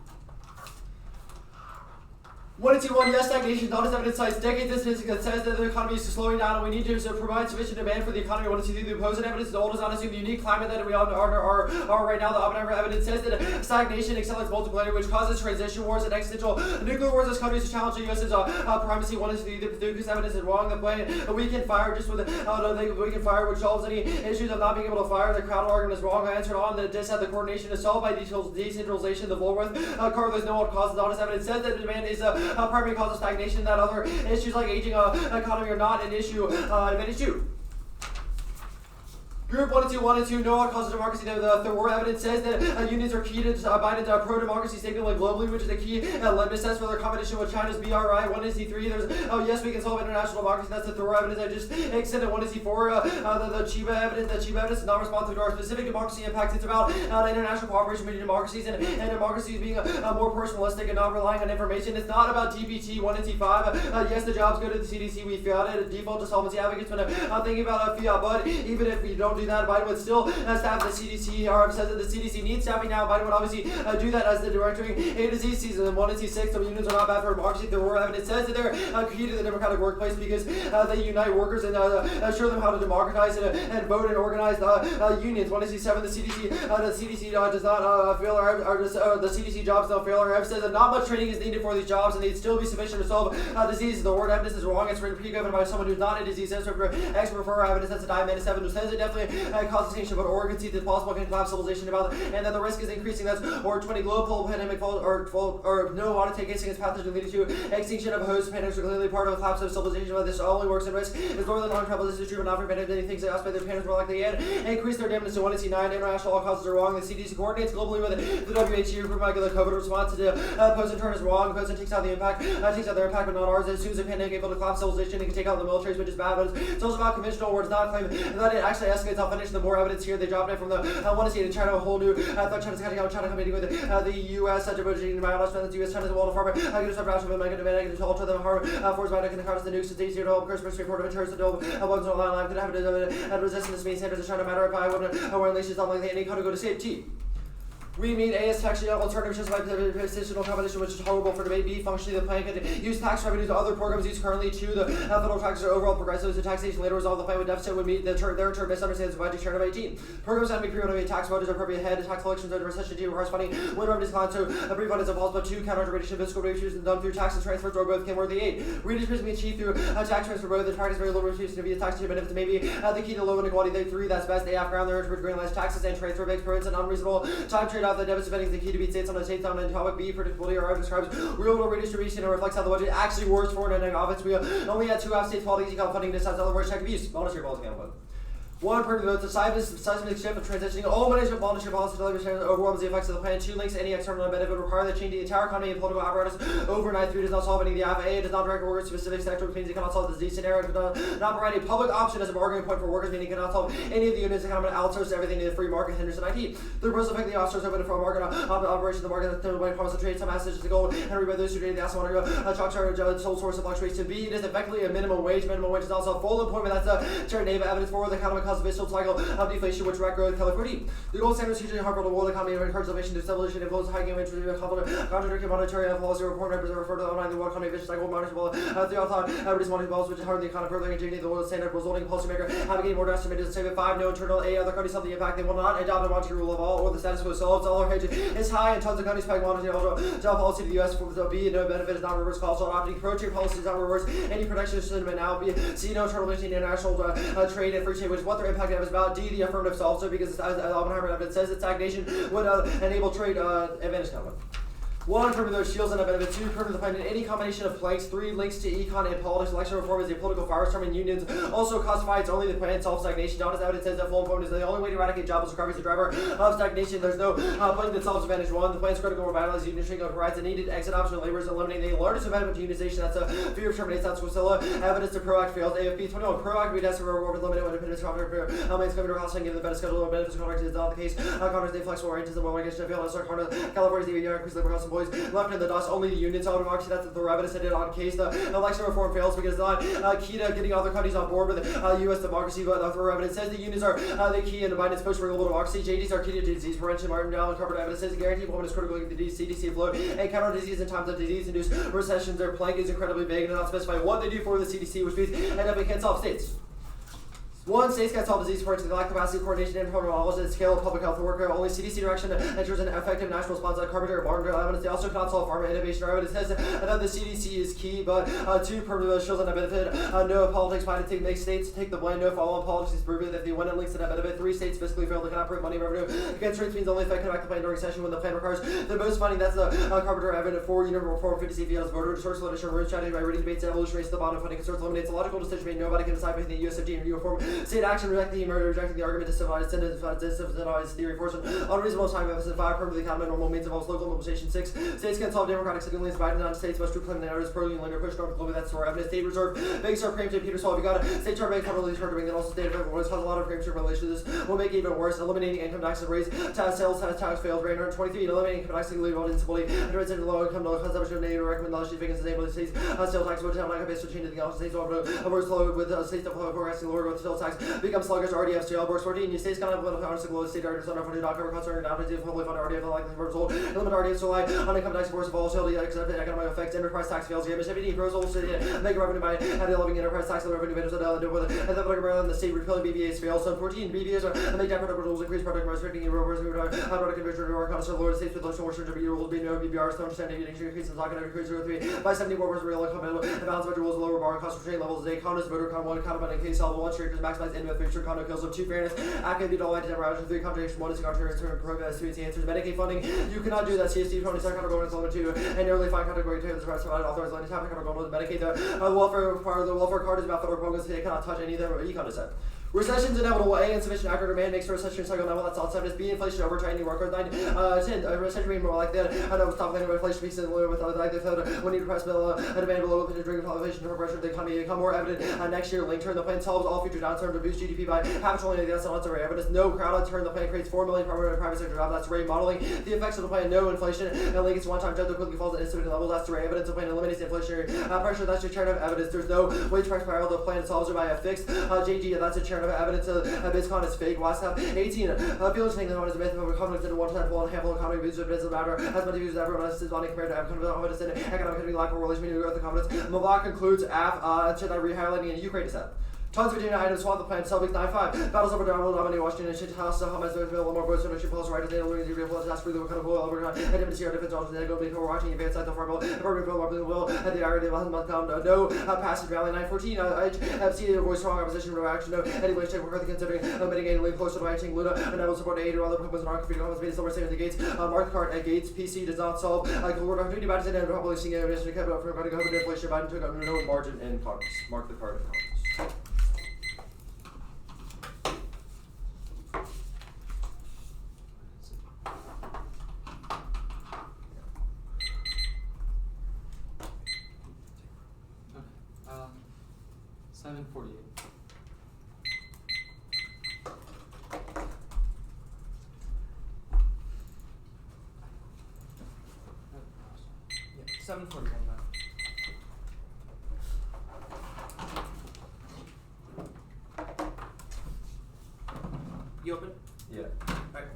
181, yes, stagnation, not as evidence cites decades of statistics that says that the economy is slowing down and we need to provide sufficient demand for the economy. 123, the opposite evidence, the old does not assume the unique climate that we are right now. The Oppenheimer evidence says that stagnation accelerates multipolarity, which causes transition wars and existential nuclear wars as countries to challenge the U.S.'s primacy. 123, the Pethukas evidence is wrong. The plan we can fire just with we can fire, which solves any issues of not being able to fire. The crowd argument is wrong. I answered on the dissad, the coordination is solved by decentralization. The Woolworth card, there's no one causes. Honest evidence says that demand is primary cause of stagnation, that other issues like aging economy are not an issue. Advantage 2. Group 1 and 2, no one causes democracy. The war evidence says that unions are key to Biden's pro-democracy signaling globally, which is the key litmus test for their competition with China's BRI. 1 and 3, there's, yes, we can solve international democracy. That's the Thor evidence I just extended. 1 and 4, the Chiba evidence. The Chiba evidence is not responsive to our specific democracy impacts. It's about international cooperation between democracies and democracies being more personalistic and not relying on information. It's not about DPT. 1 and 5, yes, the jobs go to the CDC. We found it. Default to solvency advocates when thinking about fiat, but even if we don't do that, Biden would still staff the CDC, or says that the CDC needs staffing now. Biden would obviously do that as the directory A to Z season. And 1 and 6, the unions are not bad for democracy. The war evidence says that they're key to the democratic workplace because they unite workers and show them how to democratize and vote and organize unions. 1 and 7, the CDC does not fail the CDC jobs don't fail. Our says that not much training is needed for these jobs and they'd still be sufficient to solve diseases. The word evidence is wrong. It's written pre-governed by someone who's not a disease expert for evidence. That's a diamond 7 who says it definitely cause extinction, but Oregon sees the possible can collapse civilization about, and that the risk is increasing. That's or 20 global pandemic or no want to take against pathogen leading to extinction of host pandemics are clearly part of a collapse of civilization. But this only works in risk is lower than long travel. This is true, but not for many things that aspect their pandemics more likely and increase their damage to 189. International all causes are wrong. The CDC coordinates globally with the WHO for regular COVID response to post and turn is wrong. Post and takes out the impact, takes out their impact, but not ours. As soon as the pandemic able to collapse civilization, it can take out the military, which is bad. But it's also about conventional words, not claim that it actually escalates. I'll finish the more evidence here. They dropped it from the one to see it in China, a whole new thought China's cutting out China competing with the U.S. Djibouti, the U.S. China's world of farmer. I can start Russia with Mega Dominic to alter them harm force by the cars the nukes to zero to Christmas report of a terrorist bugs on line live could have a resistance to standards of China matter if I wouldn't wear unleashes not like any kind of go to safety. We mean A is tax alternative just by positional competition, which is horrible for debate. B, functionally the plan can use tax revenues to other programs used currently to the federal taxes are overall progressive to taxation. Later resolve the plan with deficit would meet their term misunderstands the budget turn of 18. Programs that be pre-motivated tax voters are appropriate head tax collections under recession to corresponding when revenues decline. So a brief one is impossible. 2, counter-integration fiscal ratios and done through taxes transfers or both can worth the 8. Redistribution being achieved through tax transfer both the practice very low redistribution to be a tax benefits maybe the key to low inequality. They 3 that's best. They have ground there to greenlight taxes and transfer makes parents an unreasonable time trade off the deficit spending is the key to beat states on the states on the topic. B, predictability or describes real world redistribution and reflects how the budget actually works for an office. We only had 2 out-of-state policies equal funding decides other words check abuse. Monetary policy accountable. 1, per vote, the seismic shift of transitioning all management monetary policy delivery overwhelms the effects of the plan. 2, links any external benefit would require the change the entire economy and political apparatus overnight. 3, does not solve any of the FAA, does not direct workers to specific sector, which means it cannot solve the disease scenario, does not provide a public option as a bargaining point for workers, meaning it cannot solve any of the units economy outsource everything to the free market, Henderson IT. 3, proposal effectively outsource open for a market operation, the market that when concentrate some assets to gold and rebuy those who trade the asset monitor, chalk chart, sole source of fluctuation. B, it is effectively a minimum wage. Minimum wage is also full employment. That's a chart name evidence for the economic cause of vicious cycle of deflation, which direct growth, California. The gold standard is hugely harmful to the world economy and encourages inflation to stabilization, influence hiking interest rate, contradictory monetary policy report refer to the online the world economy vicious cycle monetary throughout thought reduce monetary policy, which is harming the economy further engineering the world standard, resulting policymaker having more estimated to save it. 5, no internal A other countries something impact they will not adopt the monetary rule of all or the status quo solves all our hedge is high and tons of countries peg monetary policy to the US for the B no benefit is not reverse calls on opting pro trade policy is not reverse any protection system now B C no internal international trade and free trade, which is what their impact is about. D, the affirmative solves it because Oppenheimer evidence says that stagnation would enable trade advantage conflict. 1, prove those shields and a benefit. 2, prove the plan in any combination of planks. 3, links to econ and politics. Election reform is a political virus term, and unions also cosify it's only the plan solves stagnation. Not as evidence says that full employment is the only way to eradicate jobless recovery is the driver of stagnation. There's no plan that solves advantage 1. The plan's critical revitalize union strength provides a needed exit option of labor is eliminating the largest impediment to unionization. That's a fear of terminates. That's Swissilla. Evidence to ProAct fails. AFP 21. ProAct we desperate reward with limited independence contract for elements coming to our house and give the better schedule of benefits contract is not the case. Contracts they flexible ranges the more against fail. California's the increase labor costs employees left in the dust. Only the unions out of democracy. That's the evidence that did on case. The election reform fails because it's not key to getting other countries on board with U.S. democracy. But the evidence says the unions are the key in Biden's push for global democracy. JDs are key to disease prevention. Martin Down covered evidence says the guarantee of women is critical to the CDC float and counter disease in times of disease-induced recessions. Their plank is incredibly vague and not specify what they do for the CDC, which means they can't solve states. 1, states can solve disease prevention, the lack of capacity, coordination, and program knowledge at scale of public health worker. Only CDC direction ensures an effective national response like Carpenter or Barton evidence. They also cannot solve pharma innovation or evidence says that the CDC is key, but 2, permanent shows on that benefit. No politics find to make states take the blame. No follow-on politics is proven if they win and links to that benefit. 3, states fiscally fail to cannot prove money revenue against rates means only if I connect the plan during session when the plan requires the most funding. That's the Carpenter evidence. 4, universal reform 50 CP as voter source elimination room strategy by reading debates and evolution race to the bottom funding concerns eliminates a logical decision made. Nobody can decide between the USFD and reform state action rejecting rejecting the argument to civilize theory force unreasonable time emphasis. 5, permanently common normal means involves local mobilization. 6, states can solve democratic civilians Biden United States must reclaim the narratives pro-union linear push north globally. That's our evidence. State reserve big star preemptive Peter Swallow. You got a state chart bank federally chart bank that also state effect cause a lot of preemptive relations. This will make it even worse. Eliminating income taxes raise tax sales tax fails. 323 eliminating income tax legally voted instability and resident low income no consumption of native recommendation vacancies enabling states sales tax would have like a base to change the states over slow with states that forecasting lower with sales tax become sluggish. RDF jail works 14. New states can have political honest global state artists on our funded cover concern down to public fund RDF like the result. Limit RDF to rely on income tax force of volatility except economic effects. Enterprise tax fails. Game 17 proposals to make revenue by having enterprise tax revenue vendors and the public around the state repealing BBAs fails. So 14 BBAs are make that product rules increase product restricting reverse product conversion to work on so lower states with low more stringent rules be no BBRs don't understand increase in stock and increase 03 by 74% real income and balance budget rules lower bar cost restraint levels. A economist voter con 1 account about in case all one straight max maximize end with 3 true condo kills of 2 fairness, actively don't like to never 3 contradiction, 1 is contrary to progress, 2 is the answers, Medicaid funding, you cannot do that, CST 20 second category is 2, and nearly 5 category 2 is provided authorized line topic category with Medicaid, the welfare part of the welfare card is about federal programs, they cannot touch any of them, or econ is set. Recession's inevitable. A, insufficient accurate demand makes for a recession cycle level. That's all 7 is B, inflation over tightening workers. 9, 10, recession being more like that. I know stop landing inflation peaks in with like the Fed. When you press below a demand below the during inflation pressure of the economy become more evident. Next year, link turn the plan solves all future downturns to boost GDP by half a trillion. That's not array evidence. No crowd turn the plan creates 4 million permanent private sector jobs. That's array modeling. The effects of the plan. No inflation. And link it's one-time job that quickly falls at instant levels. That's array evidence. The plan eliminates the inflationary pressure. That's your chart of evidence. There's no wage price spiral. The plan solves it by a fixed JG. That's a chart of evidence. BizCon is fake. WhatsApp 18. Feelings think that one is a myth of confidence in one type of handful of economic views of business matter as many views as everyone else is bonding compared to confidence in economic lack of relation between growth and confidence. Mabak concludes after that re-highlighting in Ukraine set. Tons of Virginia items swap the plan. Celtics 9-5. Battles over Darwin, dominating Washington, and shit house. Hamas is available more votes. Ownership polls right as they don't lose the real task for the kind of oil over time. And even see our defense options. They go before watching advance side the farm bill. The farm bill will. And the irony of the come. No passage rally 9-14. FC avoid strong opposition reaction. No any way check McCarthy considering mitigating lead closer to matching Luna. And I will support 8 or other purpose and arc. Comments made silver saving the gates. Mark Cart at Gates. PC does not solve. Global opportunity about it and probably seeing it. Kept up from running over inflation. Biden took no margin in Congress. Mark the card in Congress. Okay. 7:48. Yeah, 7:41 now. You open? Yeah. Alright.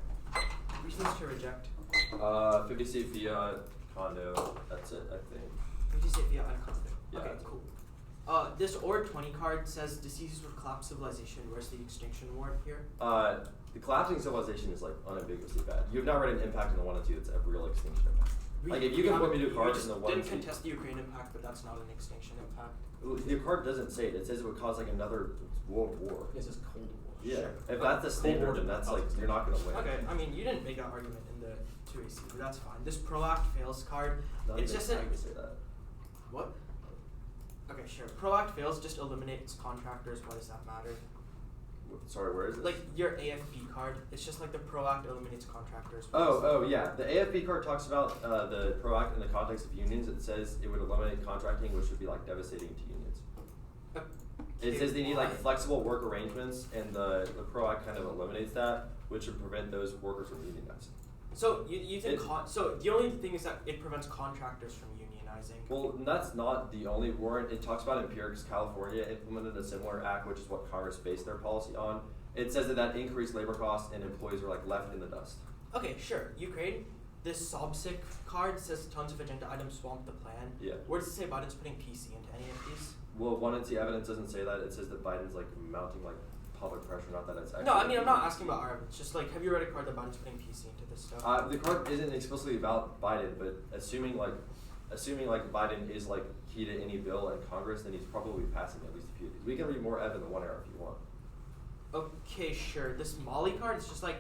Reasons to reject. 50C fiat, condo, that's it, I think. 50 say fiat unconfident. Yeah, Okay, that's cool. This OR 20 card says diseases would collapse civilization. Where's the extinction ward here? The collapsing civilization is like unambiguously bad. You've not read an impact in the 1 and 2 that's a real extinction impact. Like if you can put me to cards in the 1 and didn't 2. contest the Ukraine impact, but that's not an extinction impact. The card doesn't say it. It says it would cause like another world war. This is Cold War. Yeah. Sure. If that's the standard, then that's like you're not gonna win. Okay, I mean you didn't make that argument in the 2AC, but that's fine. This Proact fails card, Not it's even just an trying to say that. what? Okay, sure. Proact fails just eliminates contractors. Why does that matter? Sorry, where is it? Like your AFB card, it's just like the Proact eliminates contractors. Oh, yeah. The AFB card talks about the PROACT in the context of unions. It says it would eliminate contracting, which would be like devastating to unions. It says they need like flexible work arrangements, and the PROACT kind of eliminates that, which would prevent those workers from unionizing. So you think so the only thing is that it prevents contractors from unionizing. Well, that's not the only warrant. It talks about Empirics California implemented a similar act, which is what Congress based their policy on. It says that increased labor costs and employees are like left in the dust. Okay, sure. Ukraine, this SOBSIC card says tons of agenda items swamp the plan. Yeah. Where does it say Biden's putting PC into any of these? Well, 1 and 2 evidence doesn't say that. It says that Biden's like mounting like public pressure, not that it's actually. No, I mean I'm not asking about our evidence. Just like, have you read a card that Biden's putting PC into this stuff? The card isn't explicitly about Biden, but assuming like Biden is like key to any bill in Congress, then he's probably passing at least a few of these. We can read more Evan than 1 hour if you want. Okay, sure. This Molly card is just like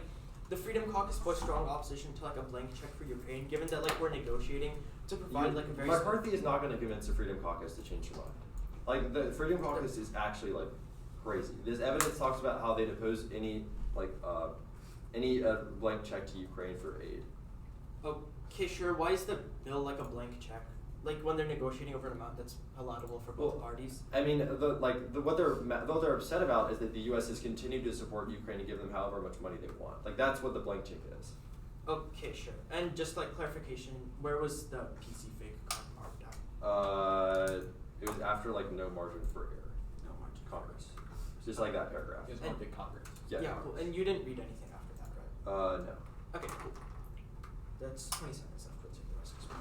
the Freedom Caucus voiced strong opposition to like a blank check for Ukraine, given that like we're negotiating to provide like a very. McCarthy is not going to convince the Freedom Caucus to change their mind. Like the Freedom Caucus is actually like crazy. This evidence talks about how they'd oppose any blank check to Ukraine for aid. Okay, sure. Why is the bill like a blank check? Like when they're negotiating over an amount that's palatable for both parties. I mean, what they're upset about is that the U.S. has continued to support Ukraine and give them however much money they want. Like that's what the blank check is. Okay, sure. And just like clarification, where was the PC fake card marked at? It was after like no margin for error. No margin. Congress. Just like that paragraph. It's one big Congress. Yeah. Cool. And you didn't read anything after that, right? No. Okay, cool. That's 20 seconds left. Let's take the rest as well.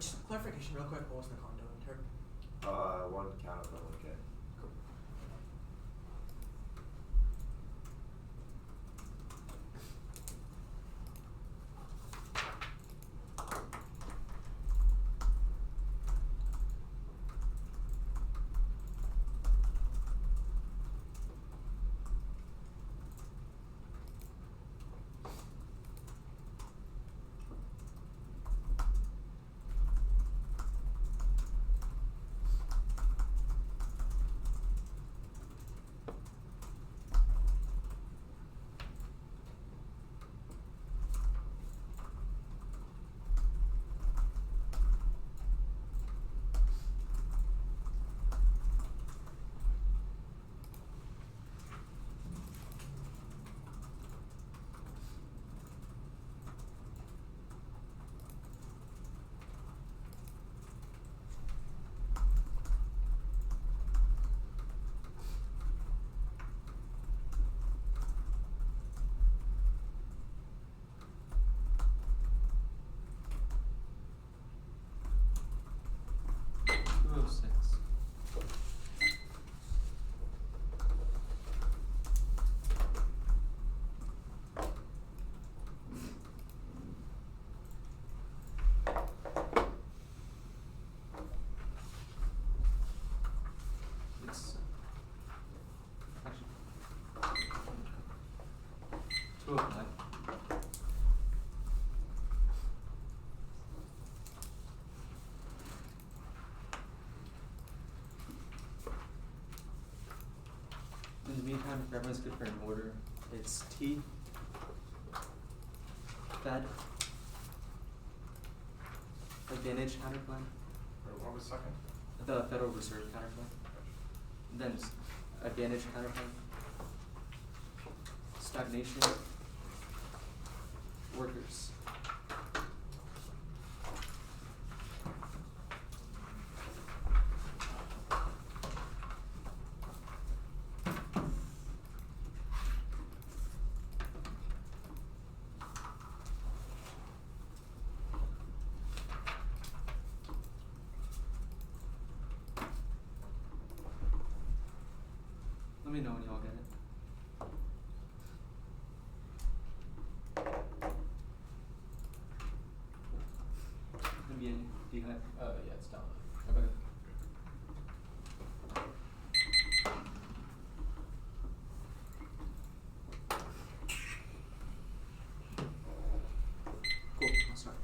Just clarification real quick, what was the condo term? 1 count of 1K. It's actually 205. In the meantime, if everyone's good for an order, it's T, Fed, Advantage counterclaim, What was second? the Federal Reserve counterclaim, then Advantage counterclaim, stagnation, workers. Let me know when y'all get it. MBA, D-Hut. Yeah, it's down. Okay. Cool, I'll start.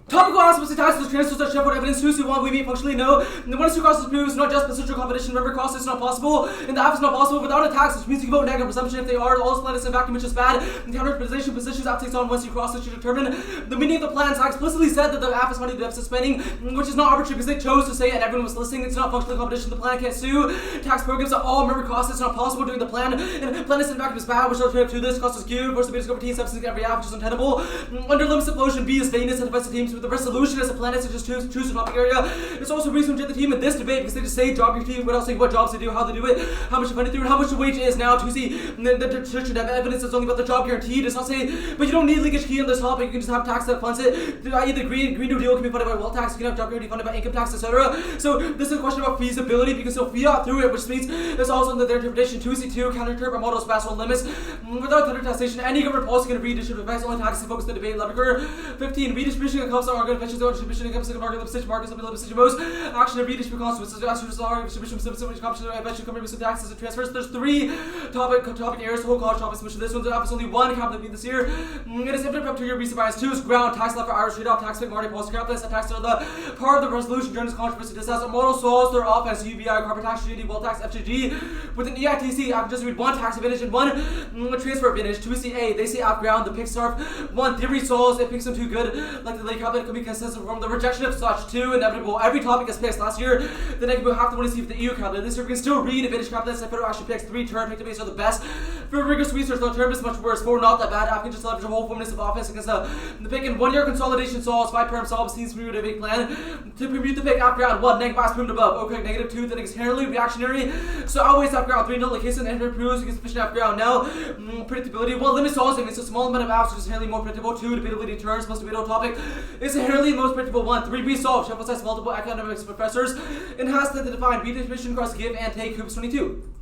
Topical aspects attached to the transfers that shepherd evidence to one we may functionally know. And the one who crosses proves not just potential competition, remember cross is not possible, and the app is not possible without attacks, which means you can vote negative presumption if they are, all planets in vacuum which is bad, and counter positions app takes on once you cross it to determine. The meaning of the plans I explicitly said that the app is money deficit spending, which is not arbitrary because they chose to say it and everyone was listening. It's not functional competition, the plan can't sue. Tax programs are all remember costs, it's not possible during the plan, and planets in vacuum is bad, which alternative to this, cost is Q, versus the biggest over T substance every app, which is untenable. Under limits of pollution, B is vagueness and defensive teams with the resolution as a planets to just choose a topic area. It's also reason to the team in this debate because they just say job guarantee without saying what jobs they do, how they do it, how much they fund it through, and how much the wage is now. To see the church should have evidence that's only about the job guarantee. It does not say, but you don't need leakage key on this topic. You can just have tax that funds it. I.e. the Green New Deal can be funded by wealth tax. You can have job guarantee funded by income tax, etc. So this is a question about feasibility. You can still fiat through it, which means it's also under their interpretation. 2C2 counter-interpret models pass on limits without counter taxation. Any government policy can redistribute effects. Only taxes focus the debate. Lever 15 redistribution of comes are inventions. Distribution of comes market legislation markets of legislation most action of redistribution consequences. Distribution of competition invention company with taxes and transfers. There's 3 topic areas. Whole college topics. Which this one's up. Only 1 capital this year. It is infinite up to your reason bias. 2 is ground tax left for Irish trade off tax pick Marty policy capitalist tax are the part of the resolution during this controversy. This has a model solves their offense UBI corporate tax GD wealth tax FGG with an EITC. I can just read 1 tax advantage and 1 transfer advantage. 2CA they say off ground the pick starve 1 theory solves it picks them too good like the late cabinet can be consistent from the rejection of such 2 inevitable. Every topic is picked last year. Then I can have to want to see if the EU cabinet this year we can still read advantage cabinet and federal action picks 3 turn pick debates are the best For rigorous research, the term is much worse. For not that bad, African just leverage a whole formness of offense against the pick in 1 year consolidation solves 5 perm solves seems to be a big plan to permute the pick after round 1, negative proved above. Okay, negative 2, then it's inherently reactionary. So always after round 3, no like case and enter proves against sufficient after round now. Predictability. Well, limit solves it's a small amount of apps which is inherently more predictable. 2, debatability turns, most debate topic. It's inherently the most predictable 1. 3, resolve, shuffle size multiple economics professors. Enhanced to define redistribution across give and take hoops 22.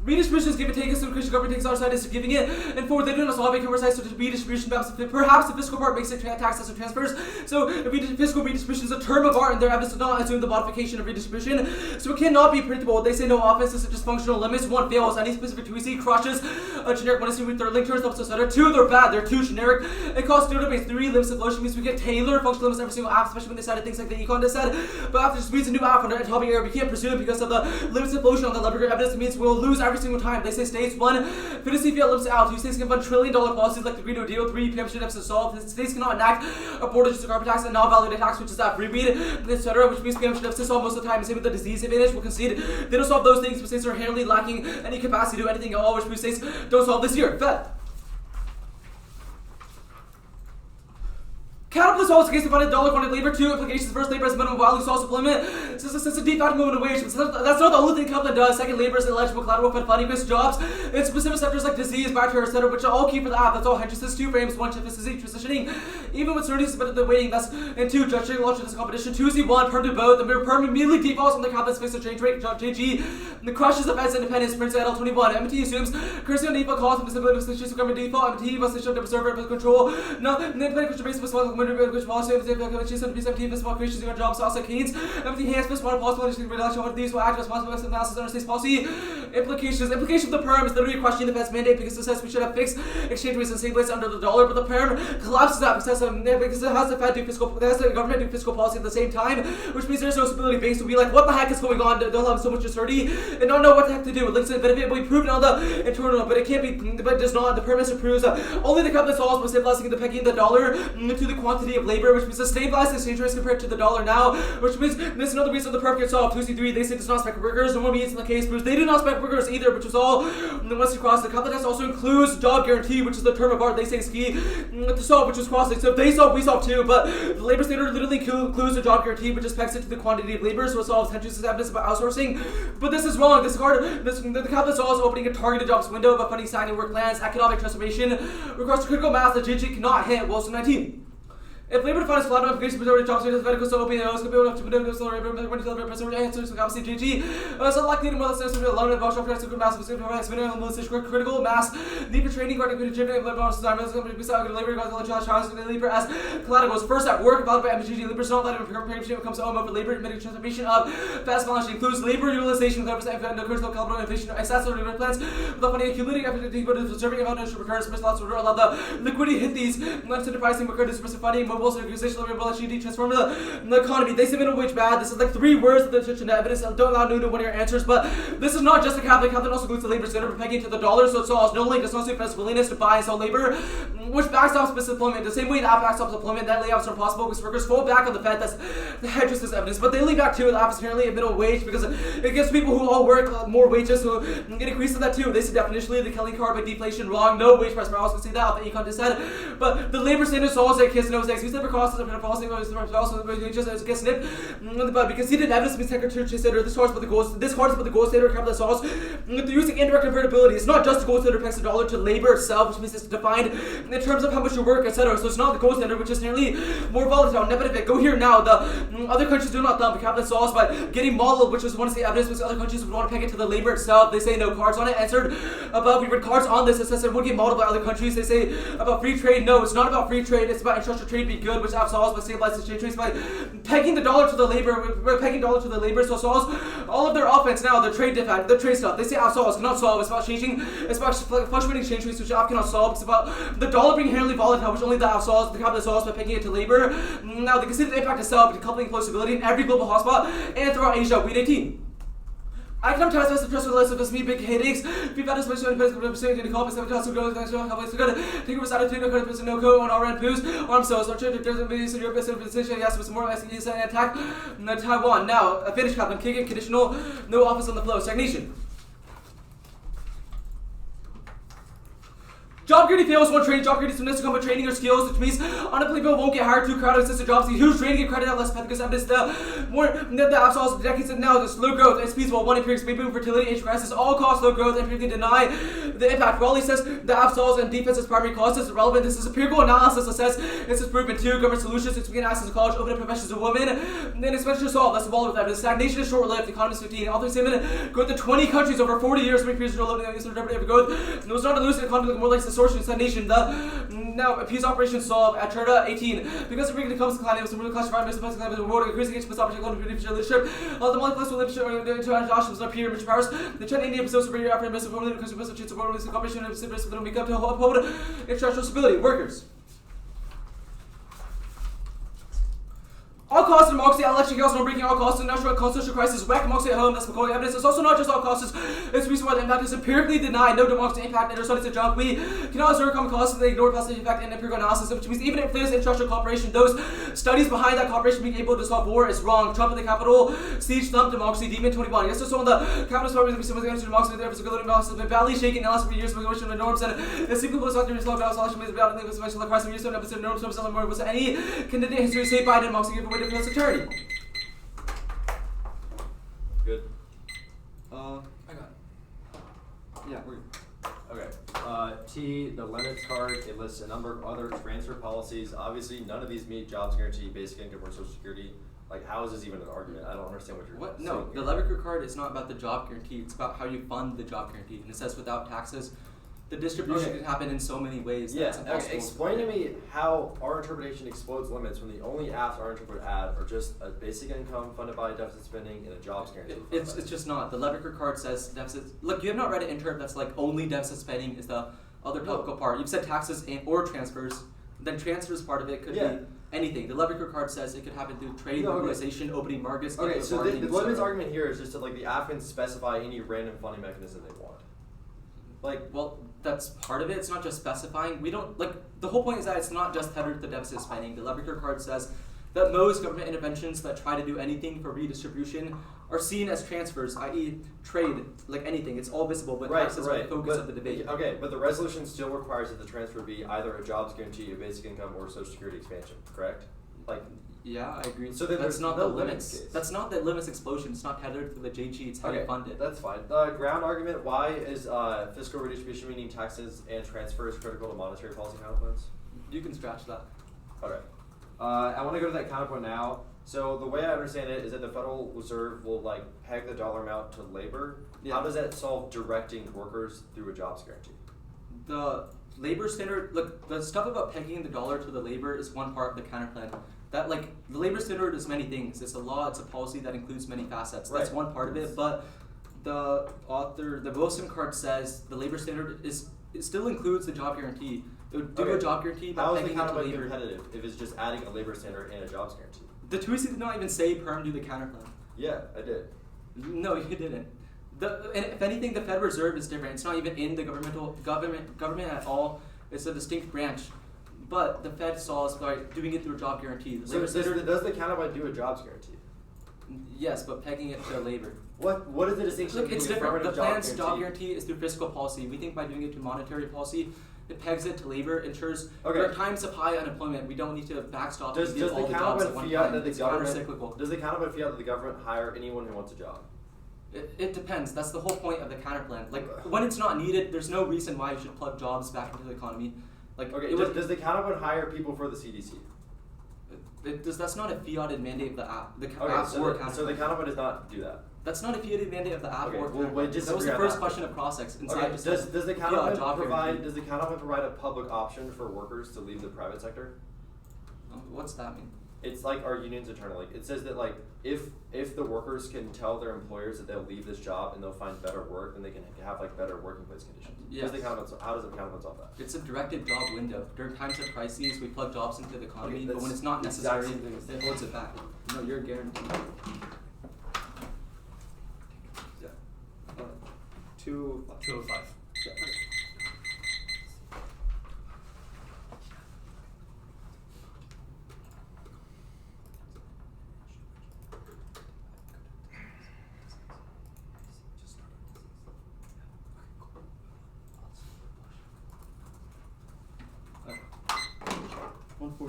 Redistribution is give and take as the Christian government takes our side is giving it, and 4, they do not solve a conversation such as redistribution, perhaps the fiscal part makes it tax as transfers. So fiscal redistribution is a term of art, and their evidence does not assume the modification of redistribution. So it cannot be predictable. They say no offense is just functional limits. 1 fails, any specific 2EC crushes a generic 1 with their link turns up to center. 2, they're bad, they're too generic. It costs database 3 limits of lotion means we get tailored functional limits every single app, especially when they said things like the econ they said. But after just means a new app on the topic area, we can't pursue it because of the limits of lotion on the level evidence. It means we'll lose every single time. They say states 1, fantasy field limits out. 2 states can fund $1 trillion policies like the Green New Deal. 3, preemption deficit solved. States cannot enact a border just carbon tax and non-value tax, which is that free weed, etc., which means preemption deficit solved most of the time. Same with the disease advantage. We'll concede they don't solve those things, but states are inherently lacking any capacity to do anything at all, which means states don't solve this year. Fed. Capitalist also against the funded dollar quantity labor. 2, implications. First, labor as minimum value source employment. Since a deep fact movement of wage. That's not the only thing Kaplan does. Second, labor is eligible collateral fed funding based jobs in specific sectors like disease, bacteria, etc., which are all key for the app. That's all hedges. 2 frames. 1, shift is transitioning. Even with certainty submitted the waiting. That's and 2, judging launch of this competition. 2Z1, perm to both. The perm immediately defaults on the Kaplan's fixed exchange rate. JG. The crushes of Fed's independence. Prince at L21. MT assumes currency on default calls for the stability of the government default. MT must show the server control. No, the independent control base which policy. Which 17 small creations in our jobs also Keynes. Everything hands for small possible reduction of these will act responsible for analysis under state's policy. Implications of the perm is literally questioning the Fed's mandate because it says we should have fixed exchange rates and same place under the dollar, but the perm collapses that because it has the Fed do fiscal, it has the government do fiscal policy at the same time, which means there's no stability base. So be like, what the heck is going on? They'll have so much uncertainty and don't know what the heck to do. It links to the benefit, we proved on the internal, but it can't be, but it does not. The perm approves only the capitalist solves by stabilizing the pegging the dollar to the quantity of labor, which means the stabilized exchange rates compared to the dollar now, which means this is another reason the perm gets solved. 2C3, they say does not spec workers. No one means in the case proves they do not spec workers either, which was all once you cross. The capitalist also includes job guarantee, which is the term of art they say is key to solve, which is crossing. So if they solve, we solve too, but the labor standard literally includes the job guarantee, which just pegs it to the quantity of labor, so it solves tensions evidence about outsourcing. But this is wrong. This is hard. The capitalist law is opening a targeted jobs window, but funding stagnant work plans, economic transformation requires critical mass that JG cannot hit. Wilson 19. If labor defines collateral application majority jobs are medical so open those could be able to labor when you answers so obviously GG it's unlikely to more than alone in voucher press to mass critical mass need for training or to gym labor labor as collateral first at work about MGG labor not that preparation comes home over labor medical transformation of fast balance includes labor utilization with the critical collateral inflation accessory labor plans the funding accumulating after the serving about recurrence lots of allow the liquidity hit these less enterprising recurrence funding also organizational ability to transform the economy. They say minimum wage bad. This is like 3 words that the evidence don't allow new to one of your answers, but this is not just a Catholic. Catholic also includes the labor standard pegging to the dollar, so it solves no link. It's not Fed's willingness to buy and sell labor, which backstops business employment. The same way that backstops employment, that layoffs are impossible because workers fall back on the Fed. That's the hedges this evidence, but they lean back to the app is apparently a minimum wage because it gives people who all work more wages who get increased to that too. They say definitionally the Kelly card by deflation wrong. No wage price. I also see that the econ just said, but the labor standard solves that kiss nose eggs. We never costs are falsely also just get snipped. But because he did evidence means secretary said this hard is what the gold standard capitalist solves. They're using indirect convertibility. It's not just the gold standard pegs the dollar to labor itself, which means it's defined in terms of how much you work, etc. So it's not the gold standard, which is nearly more volatile. Negative. Go here now. The other countries do not dump the capitalist solves by getting modeled, which is one of the evidence because other countries would want to peg it to the labor itself. They say no cards on it. Answered above. We read cards on this. It says it would get modeled by other countries. They say about free trade. No, it's not about free trade. It's about international trade being good, which solves by stabilized exchange rates by pegging the dollar to the labor. We're pegging dollar to the labor, so it solves all of their offense now. The trade defect, the trade stuff. They say solves cannot solve. It's about changing. It's about fluctuating exchange rates, which app cannot solve. It's about the dollar being inherently volatile, which only the app solves. The capitalist solves by pegging it to labor. Now they consider the impact itself, decoupling close stability in every global hotspot and throughout Asia. Week 18. I can test the trust with less of me big headaches. We've had this much in the call, but 7 times to go, how it's good. Take a attitude, no credit, no code on our end poos, arm cells, or church, there's a base in your best position, yes, with some more SEs and attack. Taiwan. Now, a finish captain, kick it, conditional, no office on the flow, stagnation. Job guarantee fails one training. Job guarantee is to come with training or skills, which means unemployed people won't get hired too crowded assisted jobs. Huge training and credit out less because evidence the absolves decades and now the slow growth and speeds while one empirics baby boom fertility age crisis all cause slow growth empirically deny the impact. Raleigh says the absolves and defense as primary causes relevant. This is empirical analysis that says this is proven too. Government solutions which we can access to college, open up professions of women, and then expenditure solved. That's the ball with that. The stagnation is short lived. Economist 15. Author statement growth to 20 countries over 40 years. Many periods of growth. It was not a lucid economy looking more like distortion and stagnation. Now peace operation solved at Turda 18. Because the region comes to climate, it was a really classified mess of the world, increasing against opportunity leadership. The multi-class leadership Josh was up here in Rich Powers. The China India episode superior African best of women because of best of world cooperation and civil that make up to uphold international stability. Workers. All costs in democracy, election chaos, no breaking all costs, and national constitutional crisis, whack democracy at home, that's McCoy evidence. It's also not just all costs, it's the reason why the impact is empirically denied. No democracy impact, and their studies are junk. We cannot observe common costs, and they ignore positive effect in empirical analysis, which means even if there's international cooperation, those studies behind that cooperation being able to stop war is wrong. Trump at the Capitol, siege thump democracy, demon 21. Yes, so on the Capitol Party, we against democracy, there was a good balance has been badly shaken in the last few years of the norms, and the simple was not the result of election is about the question of the crisis, and episode norms, was any candidate history say Biden democracy give away to security. Good. I got it. Yeah, we're good. Okay. T, the limits card, it lists a number of other transfer policies. Obviously, none of these meet jobs guarantee, basic income, or social security. Like, how is this even an argument? I don't understand what you're What? saying. No, the Leverker card is not about the job guarantee. It's about how you fund the job guarantee. And it says without taxes, the distribution can happen in so many ways. Yeah, That's impossible. explain to me how our interpretation explodes limits when the only apps our interpret add are just a basic income funded by deficit spending and a jobs guarantee. It's just not. The Leverker card says deficit. Look, you have not read an intern that's like only deficit spending is the other topical part. You've said taxes and or transfers. Then transfers part of it could be anything. The Leverker card says it could happen through trade, liberalization, opening markets. Okay, so the limits argument here is just that like the app can specify any random funding mechanism they want. Like, well, that's part of it. It's not just specifying. We don't like the whole point is that it's not just tethered to deficit spending. The Leverker card says that most government interventions that try to do anything for redistribution are seen as transfers, i.e., trade, like anything. It's all visible, but taxes are the focus of the debate. Okay, but the resolution still requires that the transfer be either a jobs guarantee, a basic income, or a social security expansion. Correct? Like. Yeah, I agree. So then that's not no the limits. case. That's not the limits explosion. It's not tethered to the JG. It's how you fund it. That's fine. The ground argument, why is fiscal redistribution, meaning taxes and transfers, critical to monetary policy counterpoints? You can scratch that. Okay. I want to go to that counterpoint now. So the way I understand it is that the Federal Reserve will like peg the dollar amount to labor. Yeah. How does that solve directing workers through a jobs guarantee? The labor standard, look, the stuff about pegging the dollar to the labor is one part of the counterplan. That like the labor standard is many things. It's a law. It's a policy that includes many facets. That's one part of it. But the author, the Wilson card says the labor standard it still includes the job guarantee. It would do a job guarantee by how is the pegging it to counterpoint labor. competitive if it's just adding a labor standard and a jobs guarantee? The Tweezy did not even say perm do the counterplan. Yeah, I did. No, you didn't. And if anything, the Federal Reserve is different. It's not even in the government at all. It's a distinct branch. But the Fed saw us by doing it through a job guarantee. So does the counterpoint do a jobs guarantee? Yes, but pegging it to labor. What is the distinction? Look, it's between different. The affirmative plan's job guarantee is through fiscal policy. We think by doing it to monetary policy, it pegs it to labor, ensures there are times of high unemployment. We don't need to backstop and give all the jobs at one time. It's countercyclical. Does the counterpoint fiat that the government hire anyone who wants a job? It depends. That's the whole point of the counterplan. Like when it's not needed, there's no reason why you should plug jobs back into the economy. Like does the counterpoint hire people for the CDC? That's not a fiated mandate of the app. So the counterpoint does not do that. That's not a fiated mandate of the app or wait, that was the first question of cross-ex. Does the counterpoint provide a public option for workers to leave the private sector? What's that mean? It's like our unions internal. Like it says that like if the workers can tell their employers that they'll leave this job and they'll find better work, then they can have like better working place conditions. Yes. How does the counterpoint solve that? It's a directed job window. During times of crises, we plug jobs into the economy, but when it's not necessary, it holds it back. No, you're guaranteed. Yeah. 205. Yeah.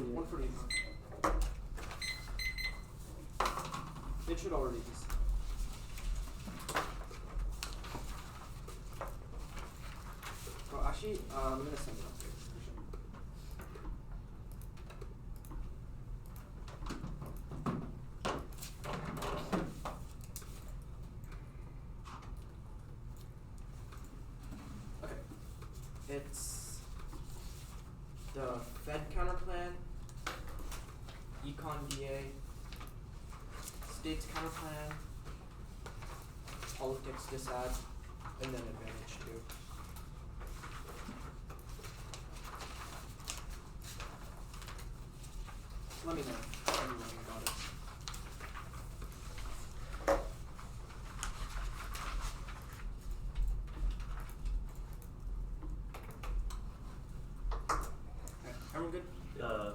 148. 148. It should already be. Well, actually, I'm gonna send it up here. For sure. Okay. It's the Fed counterplan, Econ BA, States counterplan, Politics disad, and then Advantage 2. Let me know if anyone got it. Okay, everyone good? Hang on.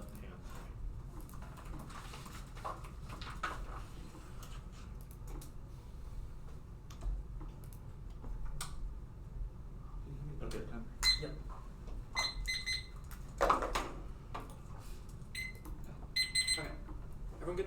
Okay. Yep. Okay. Everyone good?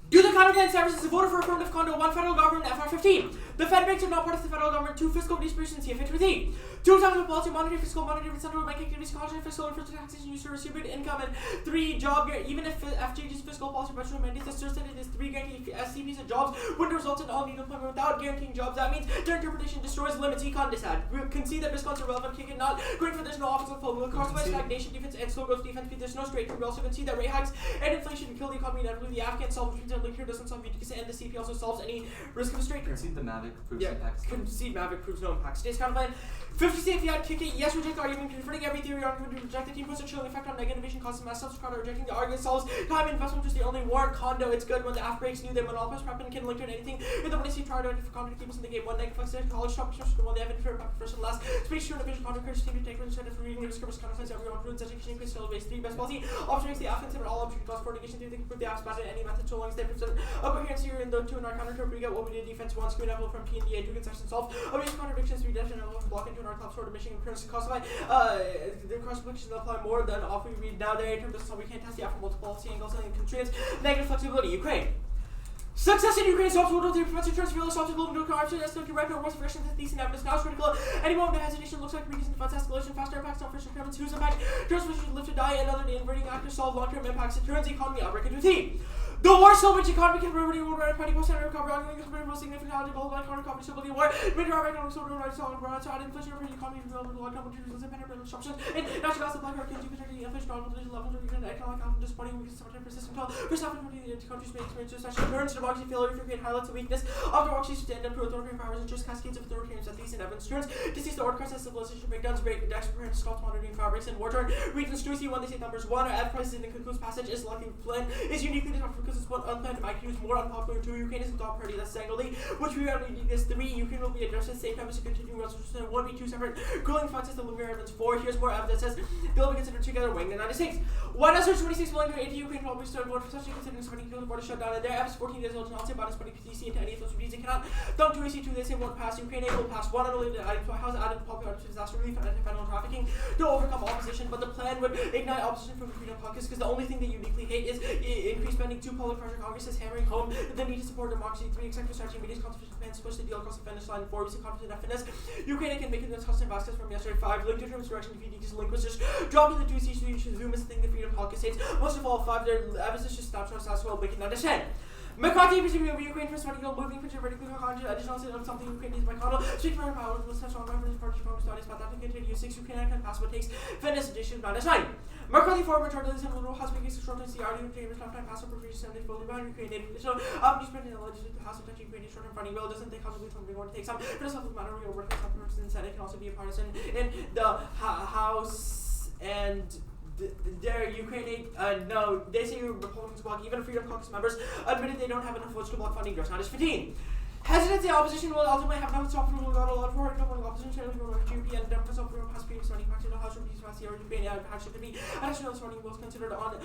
Do the counterplan services voted for affirmative condo 1 federal government FR15. The Fed banks are now part of the federal government. 2 fiscal distributions CF53. 2 times of policy monetary fiscal monetary central bank activities college fiscal and fiscal taxation used to distribute income and 3 job year even if FJG's fiscal policy budget mandates asserts that it is 3 guaranteed SCPs and jobs when it results in all need employment without guaranteeing jobs. That means their interpretation destroys limits econ disad. We concede that discounts are relevant, kick it not great for there's no offensive flow. Will cause by stagnation defense and slow growth defense. There's no straight through. We also concede that rate hikes and inflation kill the economy. Inevitably, the Afghan solves which here doesn't solve UTKs and the CP also solves any risk of a straight curve. Concede the Mavic proves Yeah, impacts. concede Mavic proves no impact. Stays counterplan. 50 safety out, kick it. Yes, reject argument. Confronting every theory argument. Reject the team puts a chilling effect on negative innovation causes mass subscriber. Rejecting the argument solves time investment is the only warrant condo. It's good when the AF breaks knew that monopolist prep and can link to anything. If the money see tried for condo to keep us in the game. One negative flex college top one they have for first and last. Space to innovation condo curse team to take instead for reading the scripts counterfeits everyone ruins education increase still base 3 best policy. Option makes the AF consider all options cost for negation 3 they can prove the AF's bad at any method so long as they present a coherence here in the 2 in our counter we get what we did defense 1 screen level from PNDA 2 concession solve. Abuse contradictions 3 death and 1 block into our club sort of mission currency costify. The cross applications apply more than off we read now there in terms of so we can't test the AF from multiple policy angles and constraints. Negative flexibility. Ukraine. Success in Ukraine solves world war prevents returns for solves global nuclear arms and to direct wars for and these evidence now is critical. Any moment of hesitation looks like weakness in defense escalation, faster impacts on first impairments, whose impact turns which live to die, and other inverting actors solve long-term impacts. It turns the economy outbreak into a theme. The war so much economy can remedy world wide 20% recovery, ongoing most significant blah blah economic company stability war, major economic social right solid broad side inflation rate economy development long term materials independent disruptions and natural gas supply hurricanes protecting inflation on political levels or even economic outcome disappointing weakness of persistent until first half of the countries may experience recession turns democracy failure for great highlights of weakness of democracy stand up to authoritarian powers and just cascades of authoritarians at least in evidence turns to seize the order crisis civilization breakdowns break decks parents stops monitoring fabrics and war turn regions to see when they say numbers 1 or F crisis in the conclusive passage is lucky plan is uniquely different because it's one unplanned is more unpopular. 2 Ukraine is a top party that's Sangoli, which we are leading this 3 Ukraine will be addressed at the same time as a continuing resolution 1 be 2 separate grueling fights as the Lumiere evidence 4 here's more evidence says they'll be considered together weighing the 96 1 SR 26 willing to aid Ukraine probably started vote for such considering somebody kill the border shutdown and their F's 14 days old and I'll say about spreading PTC into any of those reasons cannot dump 2 AC2 they say won't pass Ukraine will pass 1 unrelated items House added popular to disaster relief and anti-federal trafficking to overcome opposition but the plan would ignite opposition from the freedom caucus because the only thing they uniquely hate is increased spending 2 public pressure Congress is hammering home the need to support democracy 3 executive strategy media's constitutional plans push the deal across the finish line 4 recent confidence in FNS Ukraine can make it against Hussein Vasquez from yesterday 5 linked to terms direction VD's link was just dropping the 2 C3 Zoom is the thing the freedom caucus hates most of all 5 their evidence just snapshots as well making understand McCarthy presuming Ukraine first particle moving picture vertically additional something Ukraine needs by Connell speak for power with such on reference party from studies but that can continue 6 Ukraine can pass what takes fitness edition -9 McCarthy forward returned to the Liberal House making short and see RD James lifetime pass appropriation 70 fully behind Ukraine so opportunity spent in the legislative house of touching Ukraine short and funding well doesn't think possibly from being one to take some for the supplementary or work some person in the Senate can also be a partisan in the House and their Ukraine no they say Republicans block even Freedom Caucus members admitted they don't have enough votes to block funding just not as 15 Hesitancy opposition will ultimately have no stop from without a lot of work on the opposition challenge will GP and Democrats of the past previous running back to the House of Peace last year actually could be additional running was considered on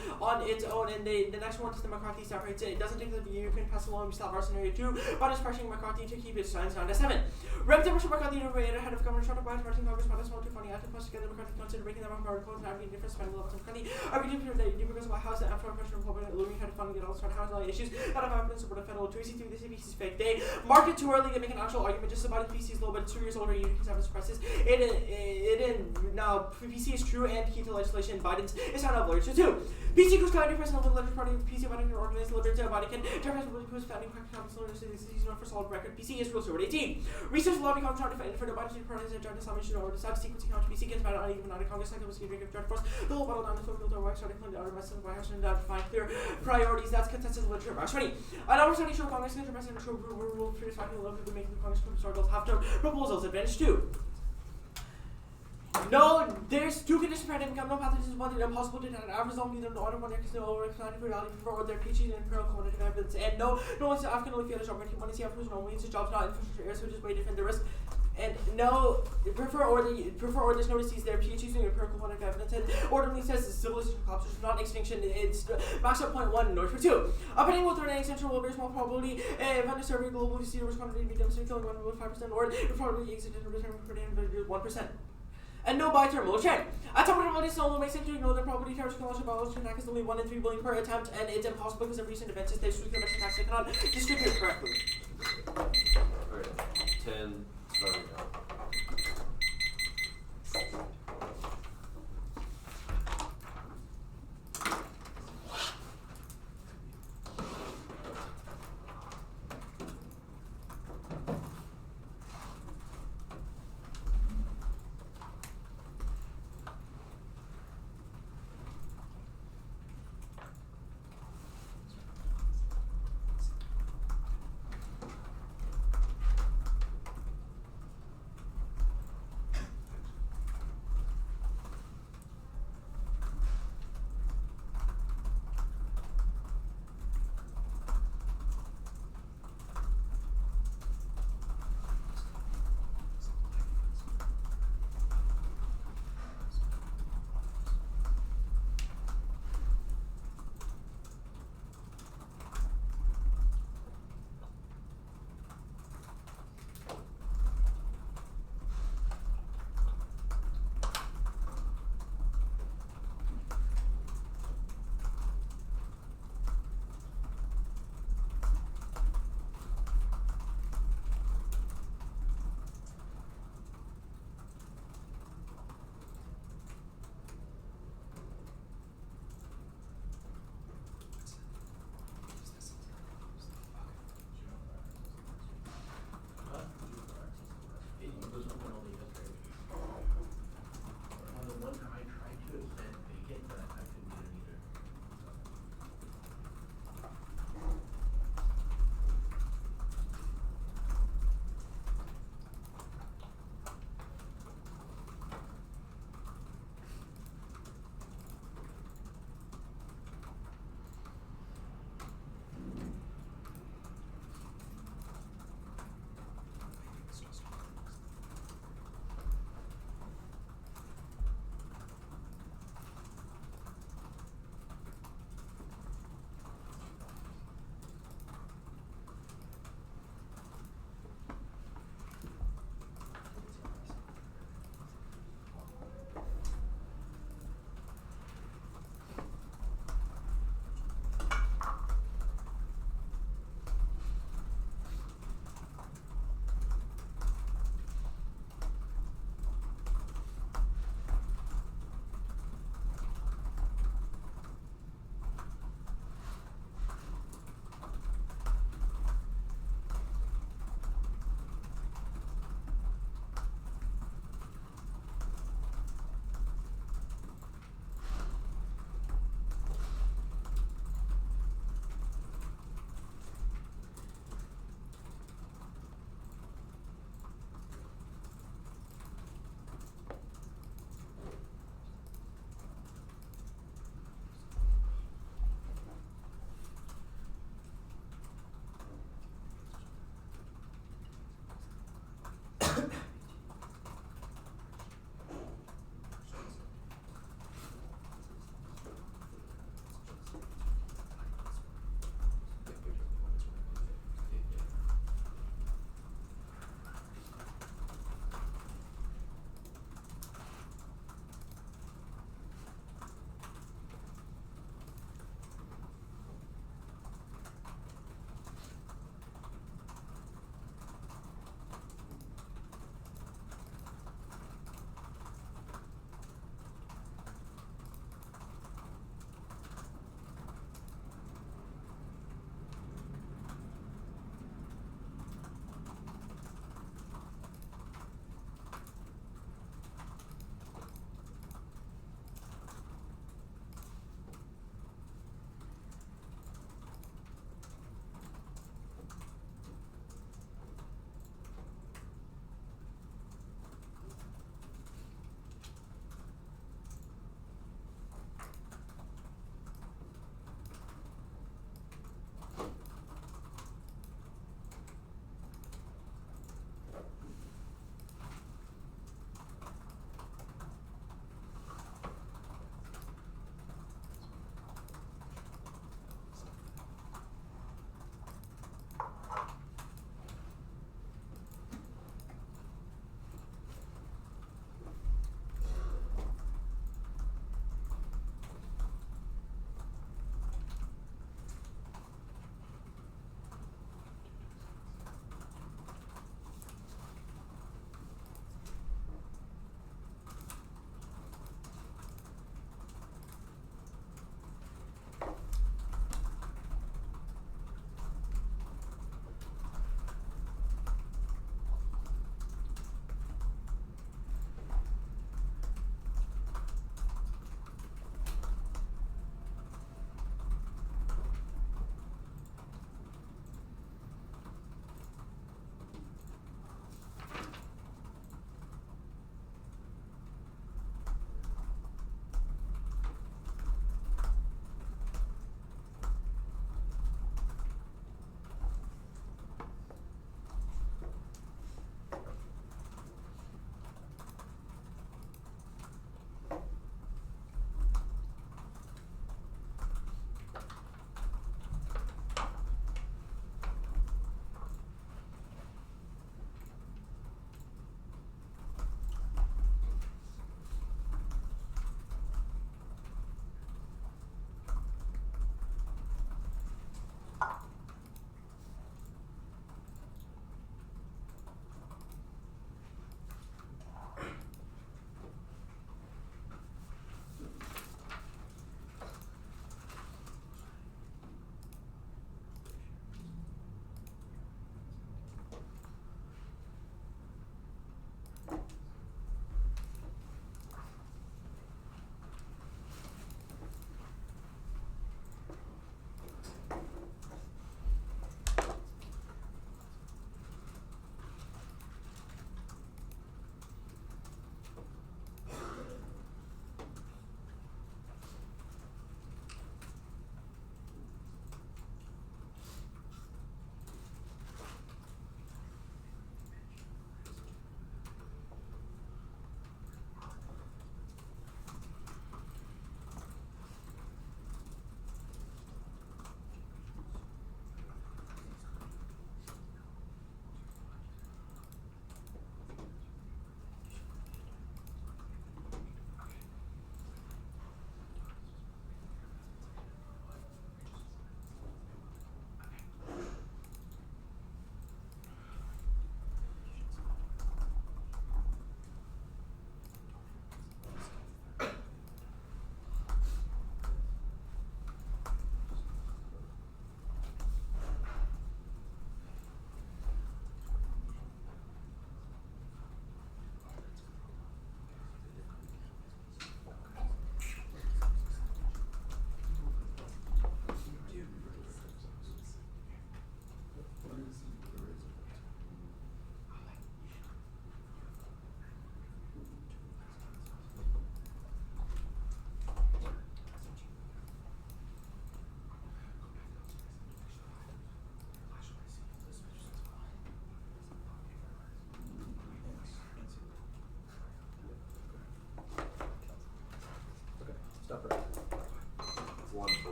its own, and the next one is the McCarthy stop rates. It doesn't take the European pass along stop our scenario 2, but is pressuring McCarthy to keep its signs down to 7. Rep Democrat McCarthy to rate ahead of Governor Trump by Martin Congress but is more too funny after plus together McCarthy considered breaking them apart and having different spending levels in McCarthy. I believe that because of the House and after pressure from Louis had to funding it all start housing issues that have happened in support of federal to EC3 the CBC's fake day. Market too early to make an actual argument just about if PC is low, but it's 2 years older. You can have suppresses. Now PC is true and key to legislation. Biden's is not of lawyers too. PC goes kind of president of the Liberty Party. PC Biden can organize the Liberty Body can Democrats will who's founding council season for solid record. PC is rules over 18. Research lobby comes trying to fight for the Biden parties and joint salvation or decide sequencing how PC gets better on even not a Congress like it was giving of force. The whole battle down the field of work starting to out of Western White House and down to find clear priorities. That's consensus literature. March 20. Another study show Congress can president show rule for fighting love to make the Congress struggles after proposals. Advantage 2. No, there's 2 conditions for income. No pathogens wanted impossible to average result neither the order one X no over economic reality for their PhD and imperial quantitative evidence. And no one's African only field job making money see who's normally into jobs not infrastructure areas which is way different the risk. And no, prefer orders notices their PhDs doing empirical quantitative evidence and ordinarily says civilization collapse is not extinction, it's max up 0.1 north for 2. Upending will threaten extinction will be a small probability if under survey globally see the quantity to be demonstrated killing 1.5% or it probably exit in return for 1%. And no buy term will trend. At top probability solo makes sense to ignore the probability terrorist can launch a balance to attack is only 1 in 3 billion per attempt, and it's impossible because of recent events they distribute the attacks they cannot distribute correctly. Okay, 10 starting now.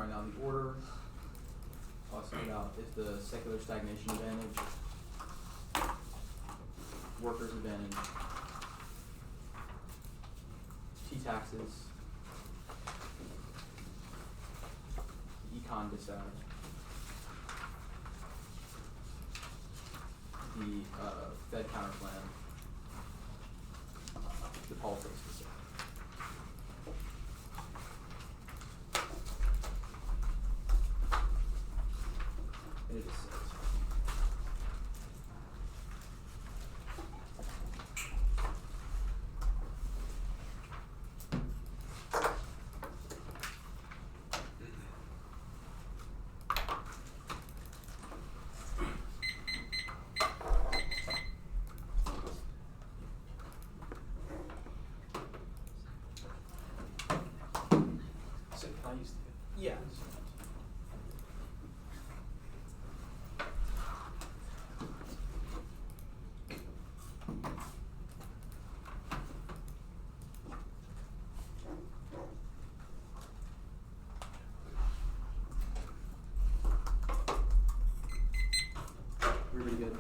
right now in the order. I'll send it out. Is the secular stagnation advantage, workers advantage, T-taxes, econ disadvantage, the Fed counterplan, the politics disadvantage. And it just says. So can I use the Yeah. Everybody good?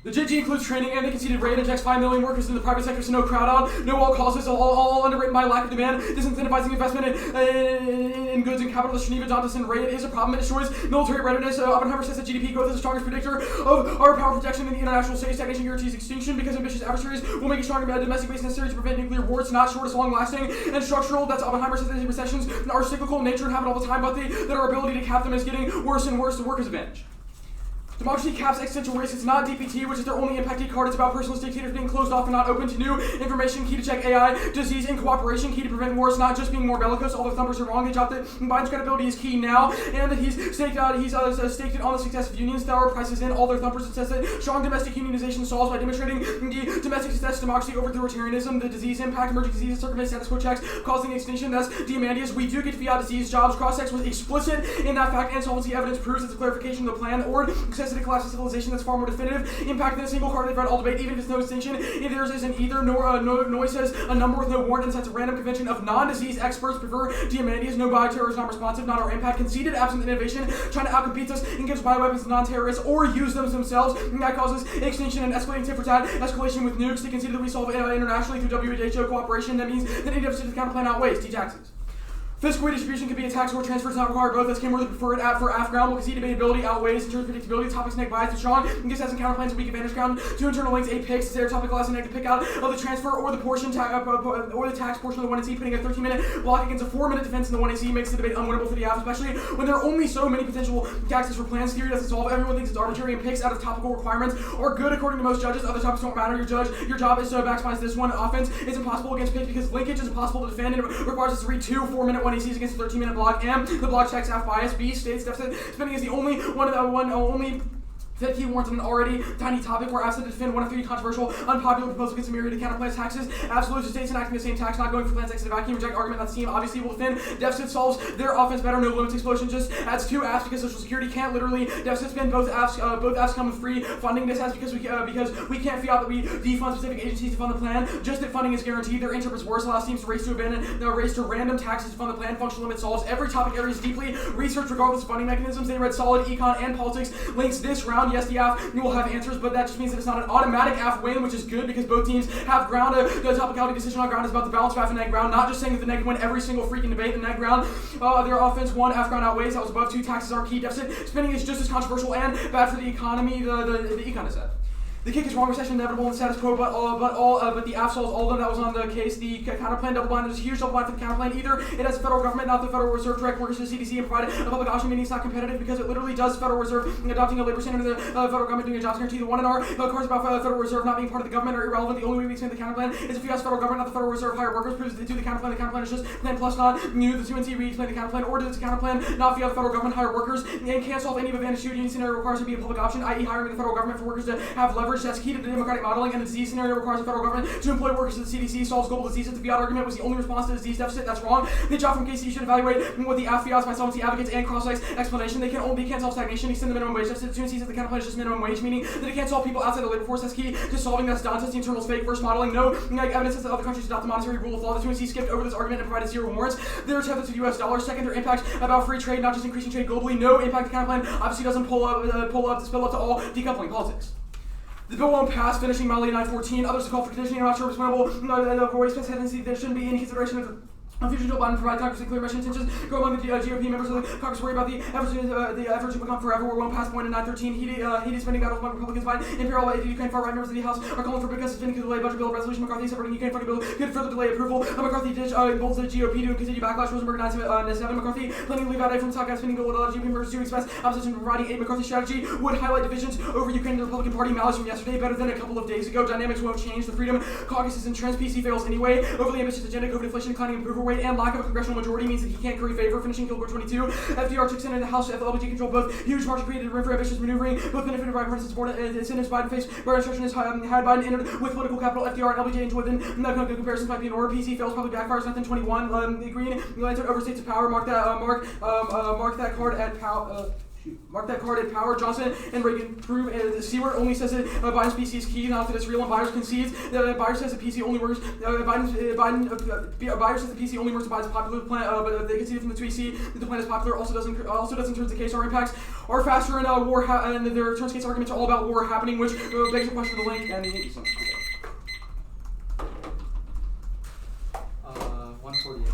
The JG includes training and the conceded rate, injects 5 million workers in the private sector, so no crowd out, no all causes, all underwritten by lack of demand, disincentivizing investment in goods and capital. The Geneva-Johnson rate is a problem. It destroys military readiness. Oppenheimer says that GDP growth is the strongest predictor of our power projection in the international state. Stagnation guarantees extinction because ambitious adversaries will make a stronger domestic base necessary to prevent nuclear wars, not short as long-lasting and structural. That's Oppenheimer says that recessions are cyclical in nature and happen all the time, but that our ability to cap them is getting worse and worse. The workers' advantage. Democracy caps existential risk. It's not DPT, which is their only impacted card. It's about personalist dictators being closed off and not open to new information. Key to check AI, disease, and cooperation. Key to prevent wars, not just being more bellicose. All the numbers are wrong. They dropped that Biden's credibility is key now, and that he's staked it on the success of unions. Thorough prices in all their thumpers. It says that strong domestic unionization solves by demonstrating the domestic success of democracy over authoritarianism. The disease impact, emerging diseases, circumvent status quo checks, causing extinction. That's Diamandius. We do get fiat disease jobs. Cross-sex was explicit in that fact, and solvency evidence proves it's a clarification of the plan or excessive collapse of civilization. That's far more definitive impact than a single card they've read all debate, even if it's no distinction. If theirs isn't either, Noy says a number with no warrant and sets a random convention of non-disease experts prefer Diamandius. No bioterror is non-responsive, not our impact. Conceded, absent innovation. China outcompetes us and gives bioweapons to non-terrorists or use them themselves. And that causes extinction and escalating tit for tat, escalation with nukes. They conceded that we solve internationally through WHO cooperation. That means that any deficit of the counterplan outweighs T-taxes. Fiscal redistribution can be a tax or transfer, does not require both. As Kim Worthy preferred for AF ground, will concede debatability outweighs in terms of predictability. Topics neck bias too strong, and gets as in counterplans a weak advantage ground. 2 internal links, 8 picks, their topic less and to pick out of the transfer or the portion or the tax portion of the 1AC, putting a 13-minute block against a 4-minute defense in the 1AC makes the debate unwinnable for the AF, especially when there are only so many potential taxes for plans. Theory doesn't solve. Everyone thinks it's arbitrary, and picks out of topical requirements are good according to most judges. Other topics don't matter. Your job is to maximize this one. Offense is impossible against picks because linkage is impossible to defend and it requires us to read 2 4-minute 1ACs against a 13-minute block. M, the block checks half bias. B, states deficit spending is the only only Fed key warrants an already tiny topic where asked to defend one of 3 controversial, unpopular proposals against a myriad of counterplans. Taxes, absolute states enacting the same tax, not going for plans X in a vacuum. Reject argument that team obviously will defend. Deficit solves their offense better. No limits explosion just adds 2 AFs because Social Security can't literally deficit spend. Both AFs come with free funding. This has because we can't fiat that we defund specific agencies to fund the plan. Just that funding is guaranteed. Their interpret's worse. Allows teams to race to random taxes to fund the plan. Functional limit solves every topic area is deeply researched regardless of funding mechanisms. They read solid econ and politics links this round. Yes, the AF will have answers, but that just means that it's not an automatic AF win, which is good because both teams have ground. The topicality decision on ground is about the balance of AF and neg ground, not just saying that the neg win every single freaking debate. The neg ground, their offense 1 AF ground outweighs. That was above 2. Taxes are key. Deficit spending is just as controversial and bad for the economy. The econ is that. The kick is wrong, recession inevitable in status quo, but the AF solves all of them. That was on the case. The counterplan double blind is a huge double blind for the counterplan. Either it has the federal government, not the Federal Reserve, direct workers to the CDC and provide a public option, meaning it's not competitive because it literally does Federal Reserve adopting a labor standard, the federal government doing a jobs guarantee. The one in our cards about Federal Reserve not being part of the government are irrelevant. The only way we expand the counterplan is if you ask federal government, not the Federal Reserve, hire workers, proves to the counterplan. The counterplan is just plan plus not new. The 2NC reads plan the counterplan, or does the counterplan not via the federal government hire workers and can't solve any of advantage to union scenario requires to be a public option, i.e. hiring the federal government for workers to have leverage. shortage that's key to the democratic modeling, and the disease scenario requires the federal government to employ workers of the CDC solves global diseases. The fiat argument was the only response to the disease deficit. That's wrong. The job from KC should evaluate what the fiats by solvency advocates and cross-legs explanation. They can't solve stagnation. Extend the minimum wage deficit. The student sees that the counterplan is just minimum wage, meaning that it can't solve people outside the labor force. That's key to solving. That's nonsense. The internal is fake. First modeling. No evidence that other countries adopt the monetary rule of law. The student skipped over this argument and provided zero warrants. Their tethered to US dollars. Second, their impact about free trade, not just increasing trade globally. No impact. The counterplan obviously doesn't spill up to all decoupling politics. The bill won't pass, finishing Mali 914. Others have called for conditioning. I'm not sure if it's winnable. For waste hesitancy, there shouldn't be any consideration of future Joe Biden provide Congress with clear mission intentions. Go among the GOP members of the Congress worry about the efforts to become forever. We're one pass point in 913. Heated spending battles among Republicans fight. In parallel, the Ukraine far-right members of the House are calling for because defending the delay budget bill resolution. McCarthy separating Ukraine funding bill could further delay approval. McCarthy bolds the GOP to continue backlash. Rosenberg 9-7. McCarthy planning to leave out aid from the South spending bill would allow GOP members to express opposition to providing aid. McCarthy's strategy would highlight divisions over Ukraine and the Republican Party. Malice from yesterday better than a couple of days ago. Dynamics won't change. The Freedom Caucus is entrenched. PC fails anyway. Overly ambitious agenda, COVID inflation, declining approval rate, and lack of a congressional majority means that he can't curry favor. Finishing Gilbert 22. FDR took Senate and the House. LBJ control both. Huge margin created room for ambitious maneuvering. Both benefited by partisan support. Incentives Biden faced where instruction is had Biden entered with political capital. FDR and LBJ enjoyed them. No comparisons might be in order. PC fails, probably backfires. Nothing 21. Green overstates of power. Mark that card at power. Mark that card at power. Johnson and Reagan prove the C word only says that Biden's PC is key, not that it's real, and Byers concedes that Byers says the PC only works. Byers says the PC only works to Biden's popular plan, but they conceded from the PC that the plan is popular. Also doesn't turn the case. Our impacts are faster in war, and their turns case arguments are all about war happening, which begs the question for the link. And thank you so much. 148.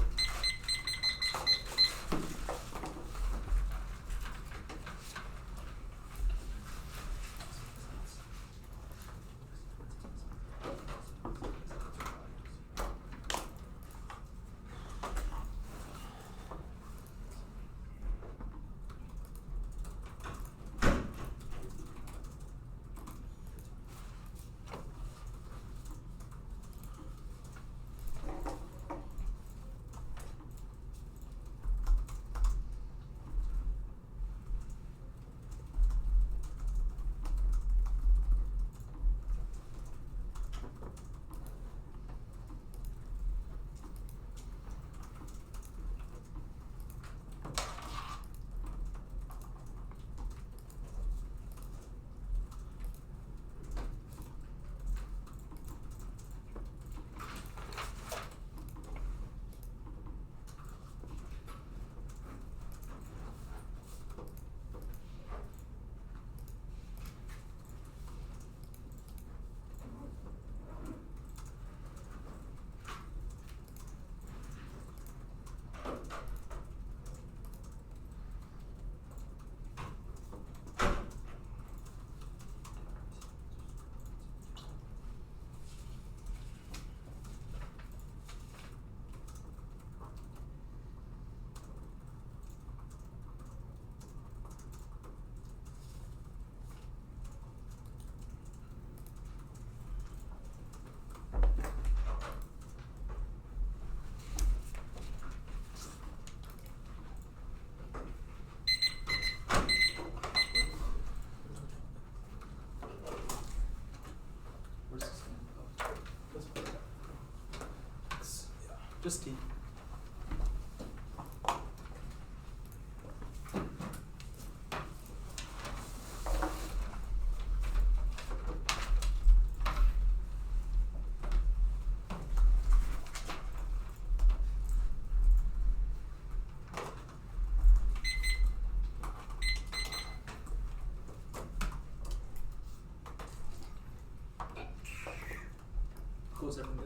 Just T. Close everything.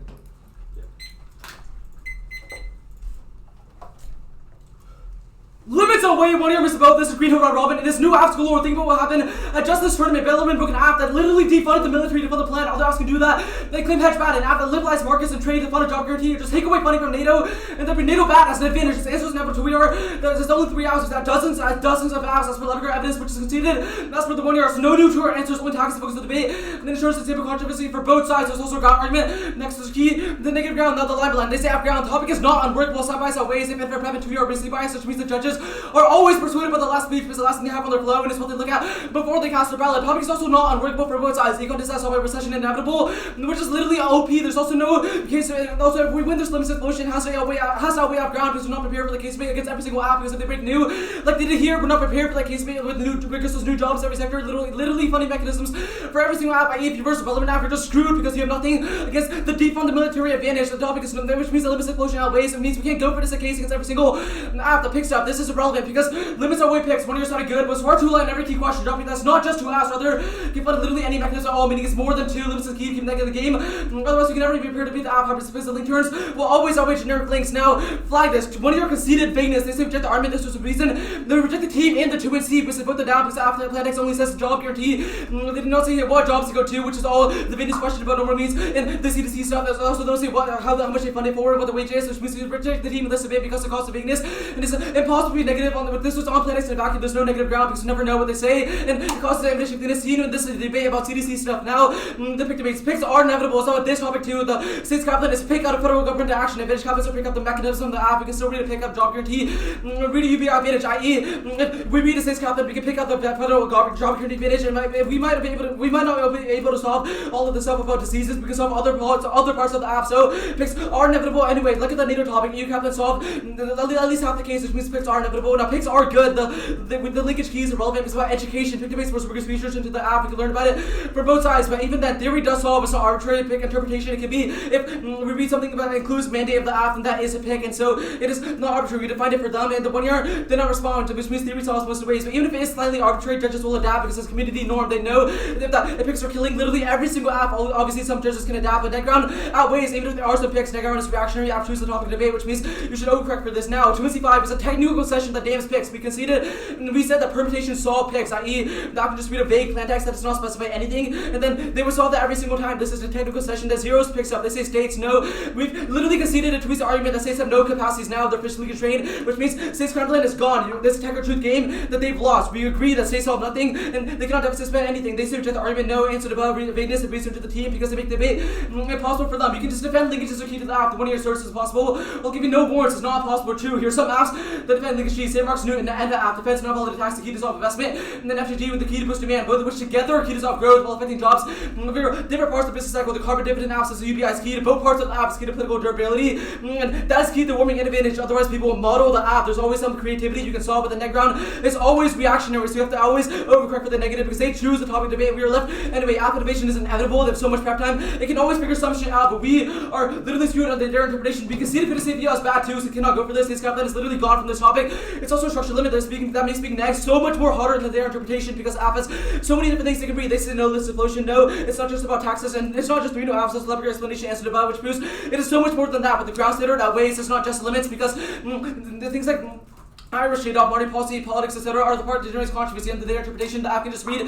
Limits away 1 year miss about this is Greenhill Round Robin. In this new obstacle lore, think about what happened at just this tournament. Bellarmine broke an app that literally defunded the military to fund the plan. Other apps can do that. They claim hedge ban, an app that liberalized markets and trade to fund a job guarantee, or just take away funding from NATO, and then bring NATO back as an advantage. This answer is never to we are. There's only 3 hours. That dozens of apps as per Leviger evidence, which is conceded. That's for the 1 year. So no new to our answers. Only tax focus the debate. And then ensures the table controversy for both sides. There's also a ground argument. Next is key. The negative ground, not the libel. And they say up ground. Topic is not unworkable. Side by side ways. They've been for prep and 2 year basically bias, which means the judges are always persuaded by the last speech because the last thing they have on their flow and it's what they look at before they cast their ballot. Topic is also not unworkable for both sides. Econ disaster by recession inevitable, which is literally OP. There's also no case. Also, if we win this limits explosion, has to outweigh off ground because we're not prepared for the case mate against every single app because if they break new, like they did here, we're not prepared for that case mate with new Crystal's new jobs every sector. Literally funding mechanisms for every single app. I.e., if you versus relevant app, you're just screwed because you have nothing against the defund the military advantage. The topic is which means the limits explosion outweighs. It means we can't go for this case against every single app that picks up. This is irrelevant because limits outweigh picks. One of yours sounded good, but it's far too light in every key question. Dropping that's not just two apps, rather can fund literally any mechanism at all, meaning it's more than two. Limits is key to keep that in the game. Otherwise, you can never be prepared to beat the app. Hyperspace the link turns will always outweigh generic links. Now, flag this. One of your conceded vagueness. They say reject the army. This was the reason. They reject the team and the 2 and C because they put them down because after the Plantex only says job guarantee. They did not say what jobs to go to, which is all the vagueness question about normal means. And the C2C stuff. There's also don't say how much they funded for, what the wage is, which means you reject the team and list of it because of cost of vagueness. And it's impossible to be negative on this was on Plantex in a vacuum. There's no negative ground because you never know what they say. And the cost of ambition, this is a debate about CDC stuff. Now, the pick debates. Picks are inevitable. So with this topic too, the state's capital is pick out of federal government action. Advantage capitalists will pick up the mechanism of the app. We can still read a pick up job guarantee. Read a UBI advantage, i.e., if we read a state's capital, we can pick up the federal job guarantee advantage, and we might not be able to solve all of the stuff about diseases because of other parts of the app. So picks are inevitable anyway. Look at the NATO topic. You can solve at least half the case, which means picks are inevitable. Now picks are good. The linkage key is irrelevant because it's about education. Pick debates versus rigorous research into the app. We can learn about it from both sides. But even that theory does solve. It's not arbitrary pick interpretation. It can be if we read something about the includes mandate of the app, then that is a pick, and so it is not arbitrary. We define it for them, and the 1 year did not respond, which means theory solves most of the ways. But even if it is slightly arbitrary, judges will adapt because it's community norm. They know that picks are killing literally every single app. Obviously, some judges can adapt, but Netground outweighs even if there are some picks. Netground is reactionary. App choose the topic of debate, which means you should overcorrect for this now. 2C5 is a technical session that damns picks. We conceded, and we said that permutations solve picks, i.e., the app can just read a vague plan text that does not specify anything, and then they will solve that every single time. This is a technical session that zeros picks up. They say states no. We've literally conceded a Tweet's argument that states have no capacities now. They're officially constrained, which means states' crime plan is gone. This is a tech or truth game that they've lost. We agree that states solve nothing and they cannot deficit spend anything. They say reject the argument no. Answer above vagueness and research to the team because they make debate impossible for them. You can just defend linkages are key to the app. The 1 year source is possible. I'll give you no warrants. It's not possible. True. Here's some apps that defend linkage key. Say Marks Newton and the app defense not valid attacks the key to solve investment, and then FGG with the key to boost demand. Both of which together are key to solve growth while affecting jobs. Different parts of the business cycle. The carbon dividend apps is the UBI is key to both parts of the app. Is key to political durability, and that is key to warming advantage. Otherwise, people will model the app. There's always some creativity you can solve, but the Netground is always reactionary. So you have to always overcorrect for the negative because they choose the topic debate. We are left anyway. App innovation is inevitable. They have so much prep time. It can always figure some shit out, but we are literally skewed on their interpretation. We conceded criticism is bad too, so it cannot go for this. This Kaplan is literally gone from this topic. It's also a structural limit that makes speaking next so much more harder than their interpretation because app has so many different things they can read. They say no, this explosion, no. It's not just about taxes, and it's not just three new apps. It's celebrity explanation answered above, which proves it is so much more than that. But the ground standard outweighs. It's not just limits because the things like Irish trade-off, money policy, politics, etc. are the part that generates controversy. And their interpretation, the app can just read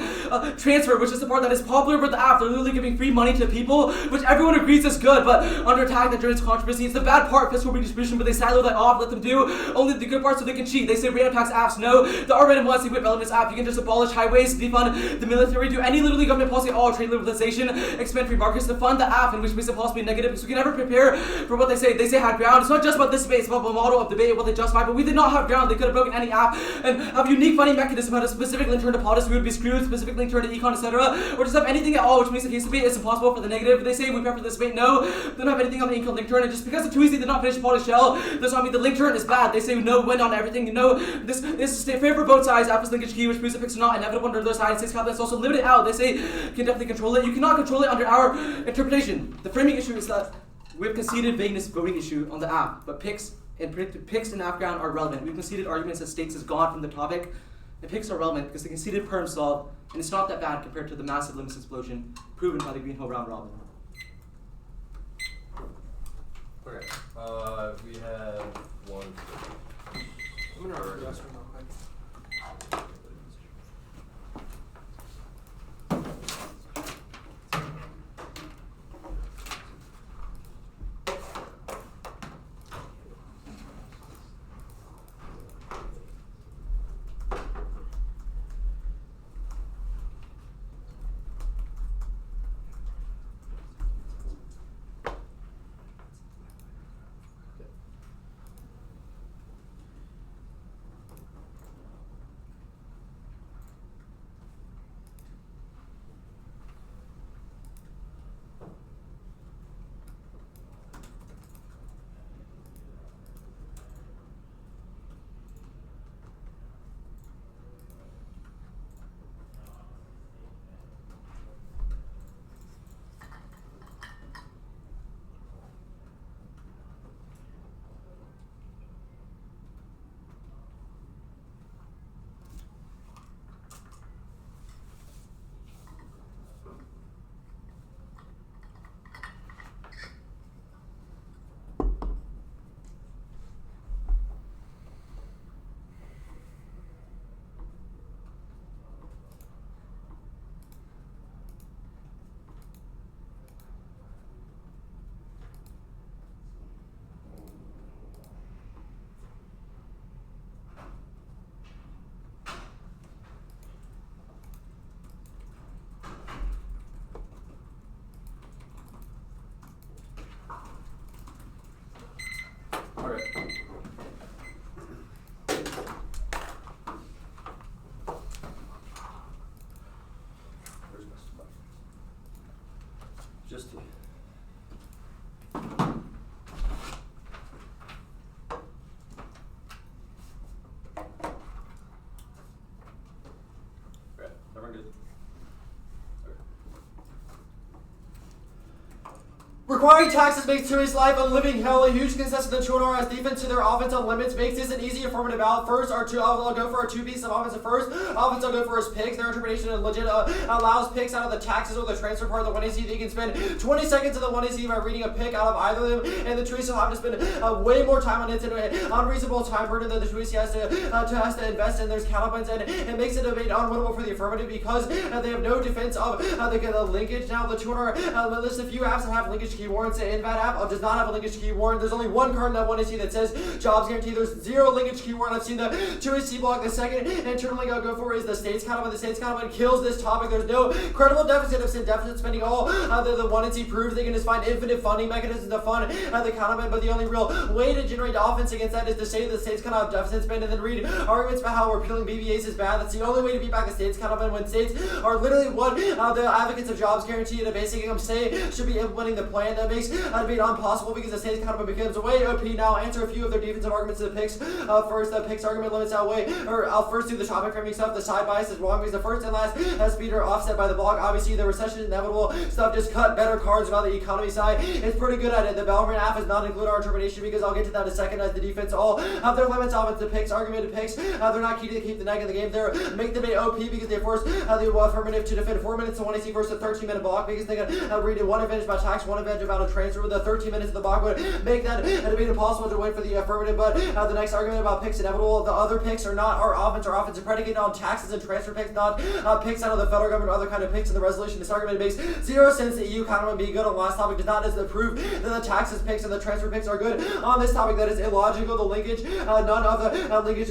transfer, which is the part that is popular with the app. They're literally giving free money to people, which everyone agrees is good, but under attack that generates controversy. It's the bad part, fiscal redistribution, but they silo that off, let them do only the good parts so they can cheat. They say random tax apps, no. The R-random ones, with relevance app, you can just abolish highways, defund the military, do any literally government policy at all, trade liberalization, expand free markets to fund the app, in which makes it possibly negative, because we can never prepare for what they say. They say had ground. It's not just about this debate, it's about the model of debate and what they justify, but we did not have ground. They could have broken any app and have a unique funding mechanism how to specifically turn to politics, we would be screwed, specifically turn to econ, etc. Or just have anything at all, which makes the case debate it's impossible for the negative. They say we prep for this debate, no, they don't have anything on the econ link turn, and just because the too easy did not finish politics shell, does not mean the link turn is bad. They say no win on everything, you know, this is fair for both sides. App is linkage key, which proves it picks not inevitable under their side. It says Kaplan is also limited out. They say you can definitely control it. You cannot control it under our interpretation. The framing issue is that we've conceded vagueness voting issue on the app, but picks and app ground are relevant. We've conceded arguments that states is gone from the topic, and picks are relevant because the conceded perm solve, and it's not that bad compared to the massive limits explosion proven by the Greenhill round robin. Okay. We have one. I'm gonna yes or no quick. Requiring taxes makes Turi's life a living hell. A huge concession the Chuanara's defense to their offense on limits makes this an easy affirmative out. First, I'll go for our two pieces of offensive first. Offense, I'll go for his picks. Their interpretation of legit allows picks out of the taxes or the transfer part of the 1AC. They can spend 20 seconds of the 1AC by reading a pick out of either of them, and the Turi will have to spend way more time on it. It's an unreasonable time burden that the Turi has to invest in. There's counterpoints, and it makes the debate unwinnable for the affirmative because they have no defense of the linkage. Now, the Chuanar lists a few apps that have linkage key warrants. Invad app does not have a linkage key warrant. There's only one card in that 1AC that says jobs guarantee. There's zero linkage key warrant. I've seen the 2AC block. The second internally I'll go for is the states counterpoint. The states counterpoint kills this topic. There's no credible deficit of deficit spending. All the 1AC proves they can just find infinite funding mechanisms to fund the counterpoint, but the only real way to generate offense against that is to say the states cannot have deficit spend and then read arguments about how repealing BBAs is bad. That's the only way to beat back the states counterpoint when states are literally what the advocates of jobs guarantee and a basic income say should be implementing the plan. That makes debate impossible because the states counterpoint becomes way OP. Now I'll answer a few of their defensive arguments to the picks. First, the picks argument limits outweigh, or I'll first do the topic framing stuff. The side bias is wrong because the first and last speed are offset by the block. Obviously, the recession is inevitable. Stuff just cut better cards about the economy side. It's pretty good at it. The Bellarmine app is not include our interpretation because I'll get to that in a second as the defense all have their limits off. It's the picks, argumented picks. They're not key to keep the neck in the game. They're make the debate OP because they force the affirmative to defend 4 minutes to 1AC versus a 13-minute block because they can read it one advantage by tax, one advantage about a transfer. With the 13 minutes of the block would make that debate impossible to win for the affirmative. But the next argument about picks inevitable. The other picks are not our offense. Our offense is predicated on taxes and transfer picks, not picks out of the federal government or other kind of picks in the resolution. This argument makes zero sense. The EU counterpoint being good on the last topic does not prove that the taxes picks and the transfer picks are good on this topic. That is illogical. The linkage, none of the linkage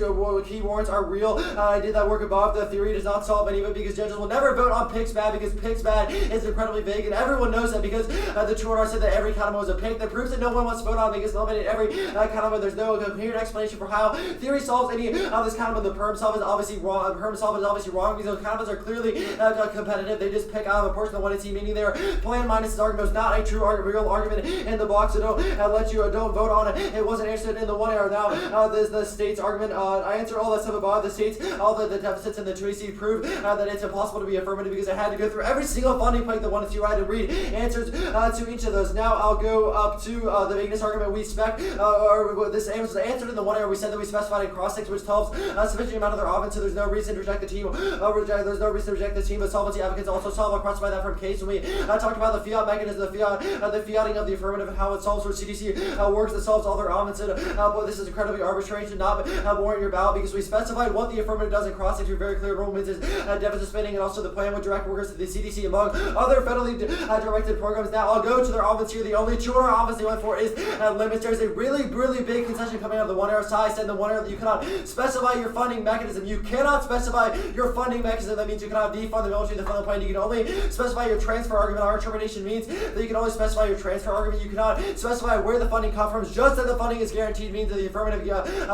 key warrants are real. I did that work above. The theory does not solve any of it because judges will never vote on picks bad because picks bad is incredibly vague and everyone knows that because the Chuanar said that every counterpoint was a pick. That proves that no one wants to vote on it because eliminated every counterpoint. There's no coherent explanation for how theory solves any of this counterpoint. The perm solve is obviously wrong. Perm solve is obviously wrong because those counterpoints are clearly competitive. They just pick out of a portion of 1AC, meaning their plan minus this argument is not a true real argument in the box. So don't vote on it. It wasn't answered in the 1 error. Now the state's argument. I answered all that stuff above. The states, all the deficits in the 2AC prove that it's impossible to be affirmative because I had to go through every single funding plank that 1AC right and read answers to each of those. Now I'll go up to the vagueness argument. We spec or this was answered in the 1 error. We said that we specified in cross sticks which solves sufficient amount of their offense, so there's no reason to reject the team. There's no reason to reject the team, but solvency advocates also solve. I'll crossify that from case when we talked about the fiat mechanism, the fiating of the affirmative and how it solves for CDC works. That solves all their offense. But this is incredibly arbitrary to not warrant your ballot because we specified what the affirmative does in cross sticks. Very clear rule means is deficit spending and also the plan would direct workers to the CDC among other federally directed programs. Now I'll go to their offense here. The only Chuanar offense they went for is limits. There's a really big concession coming out of the 1 error side. I said in the 1 error that you cannot specify your funding mechanism. You cannot specify your funding mechanism. That means you cannot defund the military, the funding plan. You can only specify your transfer argument. Our interpretation means that you can only specify your transfer argument. You cannot specify where the funding comes from. Just that the funding is guaranteed means that the affirmative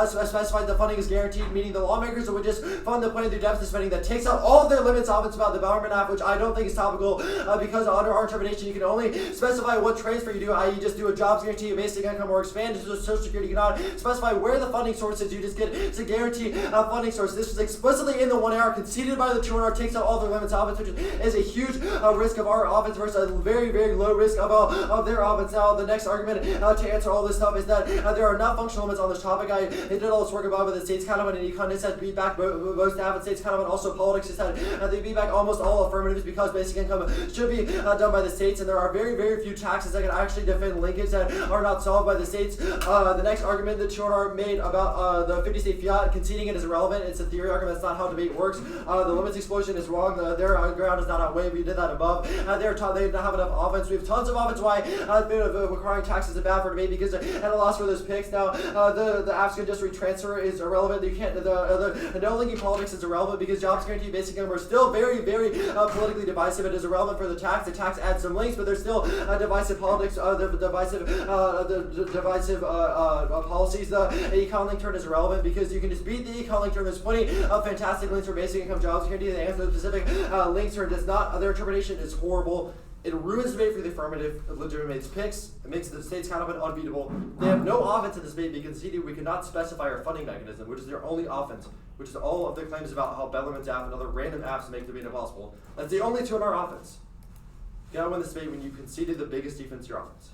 specifies the funding is guaranteed, meaning the lawmakers would just fund the plan through deficit spending. That takes out all of their limits off. It's about the Bellarmine app, which I don't think is topical because under our interpretation, you can only specify what transfer you do, i.e. just do a jobs guarantee, a basic income, or expand to Social Security. You cannot specify where the funding source is. You just get to guarantee funding source. This was explicitly in the 1 error, conceded by the Chuanar, takes out all their limits off, which is a huge risk of our offense versus a very low risk of their offense. Now, the next argument to answer all this stuff is that there are enough functional limits on this topic. I did all this work above with the states counterpoint and econ. This has beat back most staff and states counterpoint. Also, politics has had they beat back almost all affirmatives because basic income should be done by the states, and there are very few taxes that can actually defend linkage that are not solved by the states. The next argument that Chuanar made about the 50-state fiat, conceding it is irrelevant. It's a theory argument. That's not how debate works. The limits explosion is wrong. Their ground is not outweighed. We did that above. They don't have enough offense. We have tons of offense. Why requiring taxes is bad for debate because at a loss for those picks. Now the apps can just retransfer is irrelevant. You can't the no linking politics is irrelevant because jobs guarantee basic income are still very politically divisive. It is irrelevant for the tax. The tax adds some links, but there's still divisive politics. Divisive policies. The econ link term is irrelevant because you can just beat the econ link term. There's plenty of fantastic links for basic income jobs guarantee. The answer to the specific links term does not. Their interpretation is horrible. It ruins debate for the affirmative. It legitimates picks. It makes the states counterpoint unbeatable. They have no offense in this debate because we cannot specify our funding mechanism, which is their only offense, which is all of their claims about how Bellarmine's app and other random apps make debate impossible. That's the only two in our offense. You gotta win this debate when you conceded the biggest defense to your offense.